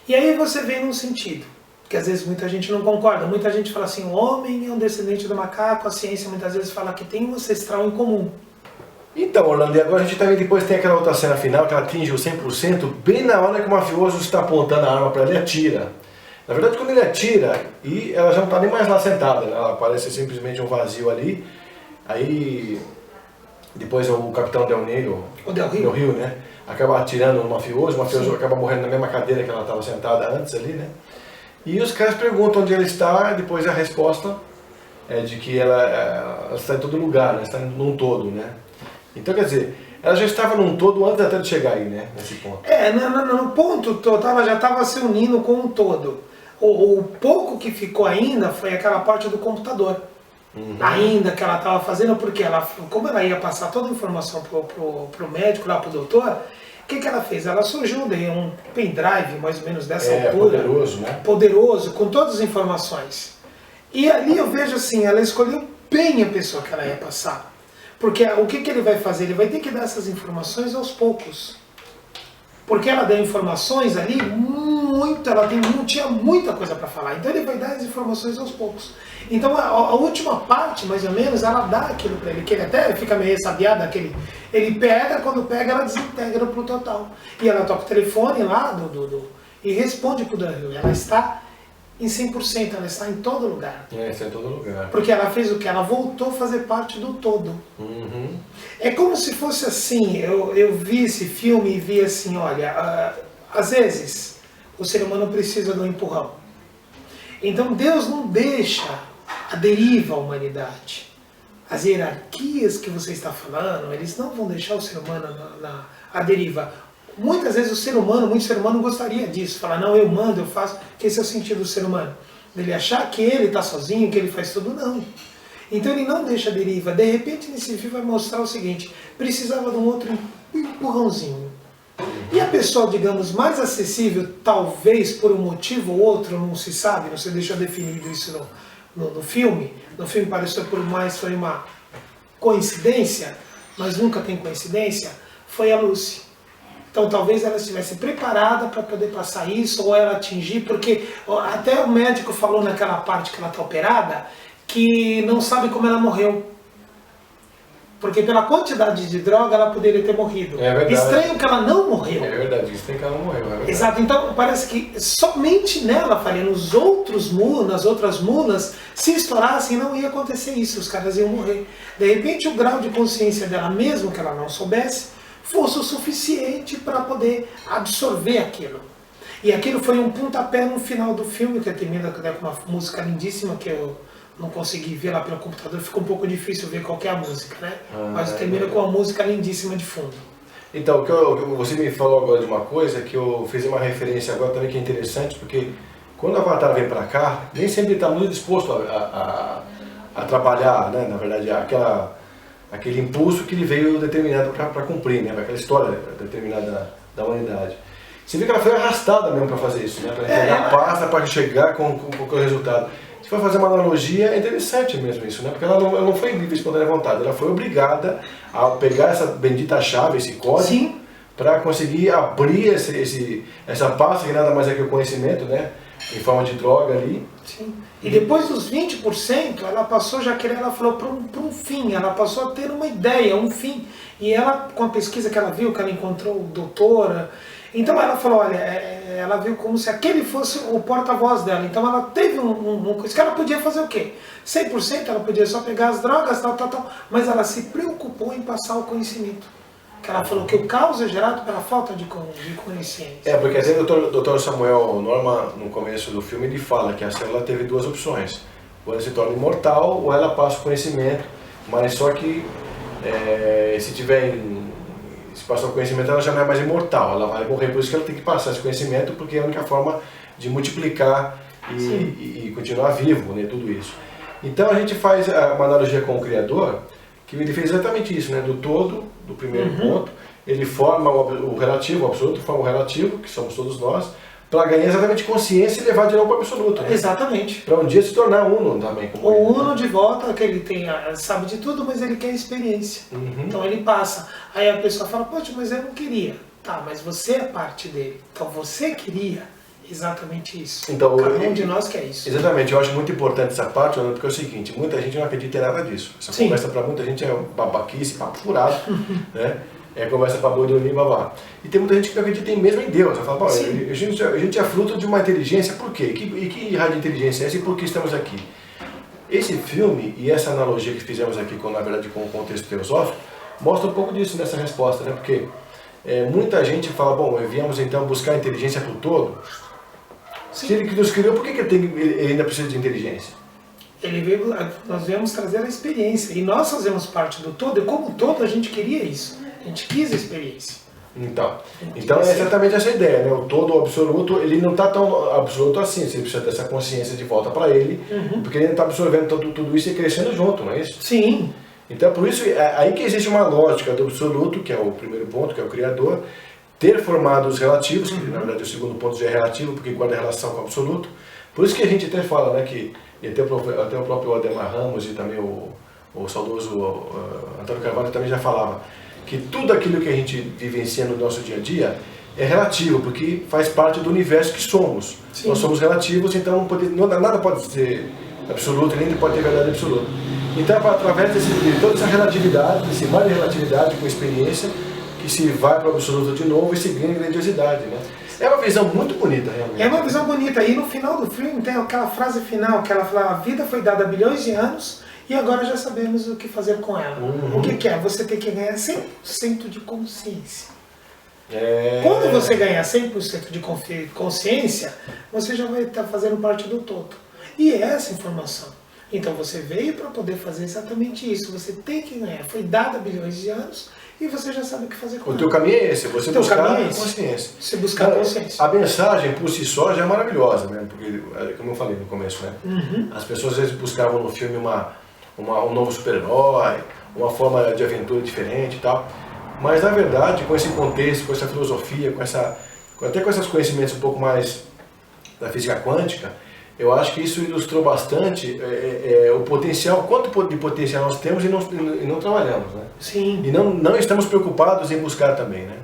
S2: E aí você vê num sentido, que às vezes muita gente não concorda, muita gente fala assim, o homem é um descendente do macaco, a ciência muitas vezes fala que tem um ancestral em comum.
S1: Então, Orlando, e agora a gente também depois tem aquela outra cena final que ela atinge o 100%, bem na hora que o mafioso está apontando a arma para ele e atira. Na verdade, quando ele atira, e ela já não está nem mais lá sentada, né? Ela parece simplesmente um vazio ali. Aí, depois o capitão Del Rio, né? Acaba atirando no mafioso, o mafioso acaba morrendo na mesma cadeira que ela estava sentada antes ali, né? E os caras perguntam onde ela está, e depois a resposta é de que ela está em todo lugar, né? Está num todo, né? Então, quer dizer, ela já estava num todo antes até de chegar aí, né? Nesse ponto.
S2: No ponto todo, ela já estava se unindo com um todo. O pouco que ficou ainda foi aquela parte do computador. Ainda que ela estava fazendo, porque como ela ia passar toda a informação pro médico, lá pro doutor, o que ela fez? Ela surgiu de um pendrive, mais ou menos dessa altura.
S1: Poderoso, né?
S2: Poderoso, com todas as informações. E ali eu vejo assim, ela escolheu bem a pessoa que ela ia passar. Porque o que ele vai fazer? Ele vai ter que dar essas informações aos poucos. Porque ela deu informações ali, ela tinha muita coisa para falar. Então ele vai dar as informações aos poucos. Então a última parte, mais ou menos, ela dá aquilo para ele, que ele até fica meio ressabiado, ele pega, quando pega, ela desintegra pro total. E ela toca o telefone lá e responde pro Daniel. Ela está em 100%, ela está em todo lugar.
S1: Está em todo lugar.
S2: Porque ela fez o que? Ela voltou a fazer parte do todo. É como se fosse assim, eu vi esse filme e vi assim, olha, às vezes o ser humano precisa de um empurrão. Então Deus não deixa a deriva a humanidade. As hierarquias que você está falando, eles não vão deixar o ser humano à deriva. Muitas vezes muito ser humano gostaria disso, falar, não, eu mando, eu faço, que esse é o sentido do ser humano. Ele achar que ele está sozinho, que ele faz tudo, não. Então ele não deixa a deriva. De repente nesse filme vai mostrar o seguinte, precisava de um outro empurrãozinho. E a pessoa, digamos, mais acessível, talvez por um motivo ou outro, não se sabe, não se deixou definido isso no filme. No filme pareceu por mais, foi uma coincidência, mas nunca tem coincidência, foi a Lucy. Então talvez ela estivesse preparada para poder passar isso, ou ela atingir, porque até o médico falou naquela parte que ela está operada, que não sabe como ela morreu. Porque pela quantidade de droga ela poderia ter morrido.
S1: É verdade.
S2: Estranho que ela não morreu.
S1: É verdade, estranho que ela não morreu. É verdade.
S2: Exato, então parece que somente nela faria, nas outras mulas, se estourassem não ia acontecer isso, os caras iam morrer. De repente o grau de consciência dela, mesmo que ela não soubesse, fosse o suficiente para poder absorver aquilo. E aquilo foi um pontapé no final do filme, que termina com uma música lindíssima, que eu não consegui ver lá pelo computador, ficou um pouco difícil ver qual que é a música, né? Mas termina com uma música lindíssima de fundo.
S1: Então, você me falou agora de uma coisa que eu fiz uma referência agora também que é interessante, porque quando o Avatar vem para cá, nem sempre ele está muito disposto a trabalhar, né? Na verdade, aquele impulso que ele veio determinado para cumprir, né? Aquela história determinada da humanidade. Você vê que ela foi arrastada mesmo para fazer isso, né? Para entregar pasta, para chegar com o resultado. Se for fazer uma analogia, é interessante mesmo isso, né? Porque ela não foi livre de espontânea vontade, ela foi obrigada a pegar essa bendita chave, esse código, para conseguir abrir essa pasta, que nada mais é que o conhecimento, né? Em forma de droga ali.
S2: Sim. E depois dos 20%, ela passou ela falou para um fim, ela passou a ter uma ideia, um fim. E ela, com a pesquisa que ela viu, que ela encontrou doutora, então ela falou, olha, ela viu como se aquele fosse o porta-voz dela. Então ela teve coisa que ela podia fazer o quê? 100% ela podia só pegar as drogas, tal, mas ela se preocupou em passar o conhecimento. Que ela falou que o caos é gerado pela falta de consciência.
S1: Porque até o Dr. Samuel Norman, no começo do filme, ele fala que a célula teve duas opções. Ou ela se torna imortal, ou ela passa o conhecimento, mas só que se passar o conhecimento, ela já não é mais imortal, ela vai morrer, por isso que ela tem que passar esse conhecimento, porque é a única forma de multiplicar e continuar vivo, né, tudo isso. Então a gente faz uma analogia com o Criador, que ele fez exatamente isso, né, do todo, do primeiro ponto, ele forma o relativo, o absoluto, forma o relativo, que somos todos nós, para ganhar exatamente consciência e levar de novo para o absoluto. Né?
S2: Exatamente.
S1: Para um dia se tornar uno também.
S2: O uno de volta, que ele sabe de tudo, mas ele quer experiência. Então ele passa. Aí a pessoa fala, poxa, mas eu não queria. Tá, mas você é parte dele. Então você queria exatamente isso.
S1: Então,
S2: cada um de nós quer isso.
S1: Exatamente, eu acho muito importante essa parte, porque é o seguinte, muita gente não acredita em nada disso. Essa conversa para muita gente é babaquice, papo furado, né? É conversa para boi dormir, babá. E tem muita gente que não acredita mesmo em Deus. Ela fala, a gente é fruto de uma inteligência, por quê? E que raio de inteligência é essa e por que estamos aqui? Esse filme e essa analogia que fizemos aqui, na verdade com o contexto teosófico, mostra um pouco disso nessa resposta, né? Porque muita gente fala, bom, viemos então buscar inteligência para o todo. Sim. Se ele que nos criou, por que ele ainda precisa de inteligência?
S2: Nós viemos trazer a experiência, e nós fazemos parte do todo, e como todo a gente queria isso. A gente quis a experiência.
S1: Então é exatamente essa ideia, né? O todo, o absoluto, ele não está tão absoluto assim, você precisa dessa consciência de volta para ele, porque ele está absorvendo tudo isso e crescendo junto, não é isso?
S2: Sim.
S1: Então por isso, aí que existe uma lógica do absoluto, que é o primeiro ponto, que é o Criador, ter formado os relativos, que na verdade o segundo ponto já é relativo, porque guarda relação com o absoluto. Por isso que a gente até fala, né, que e até o próprio Ademar Ramos e também o saudoso Antônio Carvalho também já falava, que tudo aquilo que a gente vivencia no nosso dia a dia é relativo, porque faz parte do universo que somos. Sim. Nós somos relativos, então nada pode ser absoluto, nem pode ter verdade absoluta. Então, através de toda essa relatividade, desse mar de relatividade com experiência, que se vai para o absoluto de novo e se ganha grandiosidade, né? É uma visão muito bonita, realmente.
S2: É uma visão bonita. E no final do filme tem aquela frase final, que ela fala, a vida foi dada há bilhões de anos, e agora já sabemos o que fazer com ela. O que é? Você tem que ganhar 100% de consciência. Quando você ganhar 100% de consciência, você já vai estar fazendo parte do todo. E é essa informação. Então você veio para poder fazer exatamente isso. Você tem que ganhar. Foi dada há bilhões de anos e você já sabe o que fazer com ela.
S1: O teu caminho é esse, você buscar consciência.
S2: Você buscar consciência.
S1: A mensagem por si só já é maravilhosa, né? Porque, como eu falei no começo, né? As pessoas às vezes buscavam no filme um novo super-herói, uma forma de aventura diferente e tal. Mas na verdade, com esse contexto, com essa filosofia, até com esses conhecimentos um pouco mais da física quântica, eu acho que isso ilustrou bastante o potencial, quanto de potencial nós temos e não trabalhamos, né?
S2: Sim.
S1: E não estamos preocupados em buscar também, né?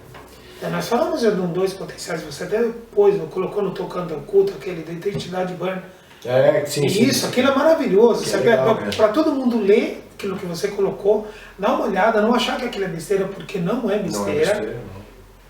S2: Nós falamos de dois potenciais, você até depois colocou no Tocando Oculto, aquele da identidade Burn.
S1: Sim.
S2: Isso, aquilo é maravilhoso. Para todo mundo ler aquilo que você colocou, dá uma olhada, não achar que aquilo é besteira, porque não é besteira.
S1: Não é besteira, não.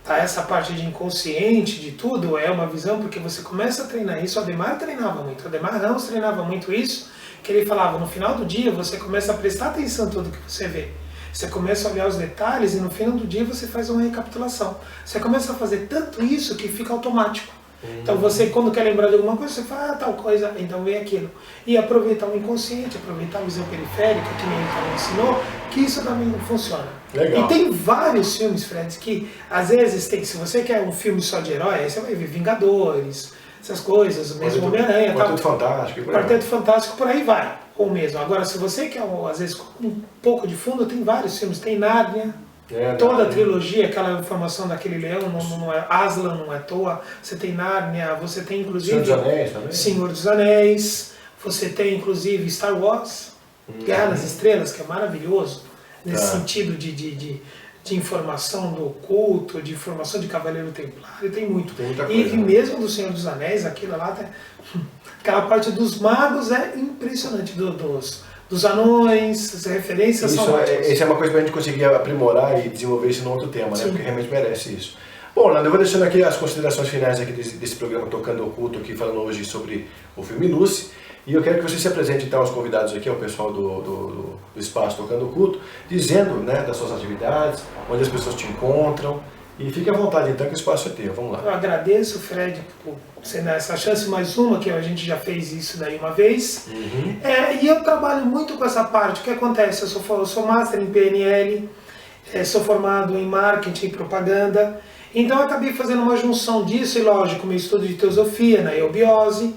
S2: Tá, essa parte de inconsciente, de tudo, é uma visão, porque você começa a treinar isso. O Ademar treinava muito, o Ademar Ramos treinava muito isso, que ele falava, no final do dia você começa a prestar atenção em tudo que você vê. Você começa a olhar os detalhes e no final do dia você faz uma recapitulação. Você começa a fazer tanto isso que fica automático. Então você, quando quer lembrar de alguma coisa, você fala, tal coisa, então vem aquilo. E aproveitar o inconsciente, aproveitar a visão periférica, que nem ele também ensinou, que isso também funciona.
S1: Legal.
S2: E tem vários filmes, Fred, que às vezes tem, se você quer um filme só de herói, aí você vai ver Vingadores, essas coisas, mesmo Homem-Aranha,
S1: Quarteto Fantástico, por aí
S2: Quarteto Fantástico, por aí vai. Ou mesmo. Agora, se você quer, às vezes, um pouco de fundo, tem vários filmes. Tem Nárnia, toda a trilogia, aquela informação daquele leão, não é Aslan, não é à toa. Você tem Nárnia, você tem inclusive...
S1: Senhor dos Anéis também.
S2: Senhor dos Anéis. Você tem inclusive Star Wars, Guerra nas Estrelas, que é maravilhoso, nesse sentido de informação do oculto, de informação de Cavaleiro Templário, tem muito.
S1: Tem muita coisa,
S2: e mesmo do Senhor dos Anéis, aquilo lá, aquela parte dos magos é impressionante, dos anões, as referências são ótimas.
S1: Isso é uma coisa para a gente conseguir aprimorar e desenvolver isso num outro tema, né? Porque realmente merece isso. Bom, Nando, eu vou deixando aqui as considerações finais aqui desse programa Tocando Oculto, aqui falando hoje sobre o filme Lucy. E eu quero que você se apresente então aos convidados aqui, ao pessoal do Espaço Tocando Oculto, dizendo, né, das suas atividades, onde as pessoas te encontram. E fique à vontade então, que o espaço é teu. Vamos lá.
S2: Eu agradeço, Fred, por você dar essa chance, mais uma, que a gente já fez isso daí uma vez. E eu trabalho muito com essa parte. O que acontece? Eu sou master em PNL, sou formado em marketing e propaganda. Então eu acabei fazendo uma junção disso, e lógico, meu estudo de teosofia na eubiose.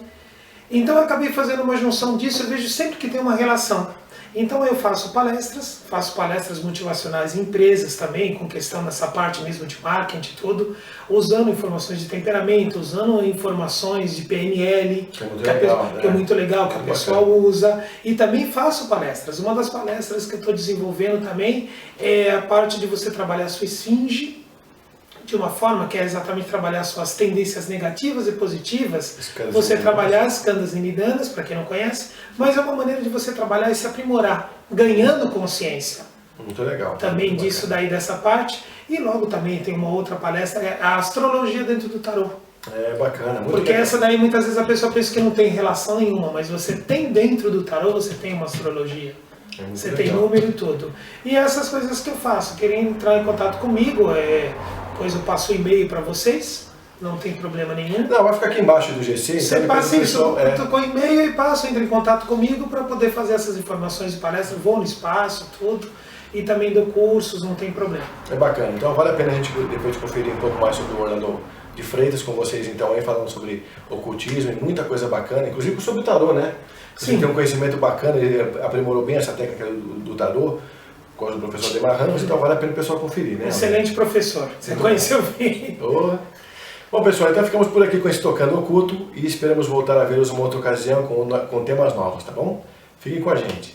S2: Então eu acabei fazendo uma junção disso, eu vejo sempre que tem uma relação. Então eu faço palestras motivacionais em empresas também, com questão dessa parte mesmo de marketing e tudo, usando informações de temperamento, usando informações de PNL, que é muito legal, que a pessoa usa, e também faço palestras. Uma das palestras que eu estou desenvolvendo também é a parte de você trabalhar a sua esfinge, de uma forma que é exatamente trabalhar suas tendências negativas e positivas, você trabalhar as skandhas e nidanas, para quem não conhece, mas é uma maneira de você trabalhar e se aprimorar, ganhando consciência.
S1: Muito legal.
S2: Também
S1: muito
S2: disso daí, dessa parte, e logo também tem uma outra palestra, a astrologia dentro do tarô.
S1: É bacana, muito
S2: Porque
S1: legal.
S2: essa daí muitas vezes a pessoa pensa que não tem relação nenhuma, mas você tem dentro do tarô, você tem uma astrologia. Você tem número e tudo. E essas coisas que eu faço, querem entrar em contato comigo, depois eu passo o e-mail para vocês, não tem problema nenhum.
S1: Não, vai ficar aqui embaixo do GC.
S2: Você
S1: então
S2: passa isso com
S1: o
S2: e-mail e entra em contato comigo para poder fazer essas informações de palestra, vou no espaço, tudo, e também dou cursos, não tem problema.
S1: É bacana, então vale a pena a gente depois conferir um pouco mais sobre o Orlando de Freitas com vocês, então, aí falando sobre ocultismo e muita coisa bacana, inclusive sobre o tarô, né? Você tem um conhecimento bacana, ele aprimorou bem essa técnica do tarô, com o professor Ademar Ramos, então vale a pena o pessoal conferir, né?
S2: Excelente professor, você conheceu bem.
S1: Bom, pessoal, então ficamos por aqui com esse Tocando Oculto e esperamos voltar a vê-los em uma outra ocasião com temas novos, tá bom? Fiquem com a gente.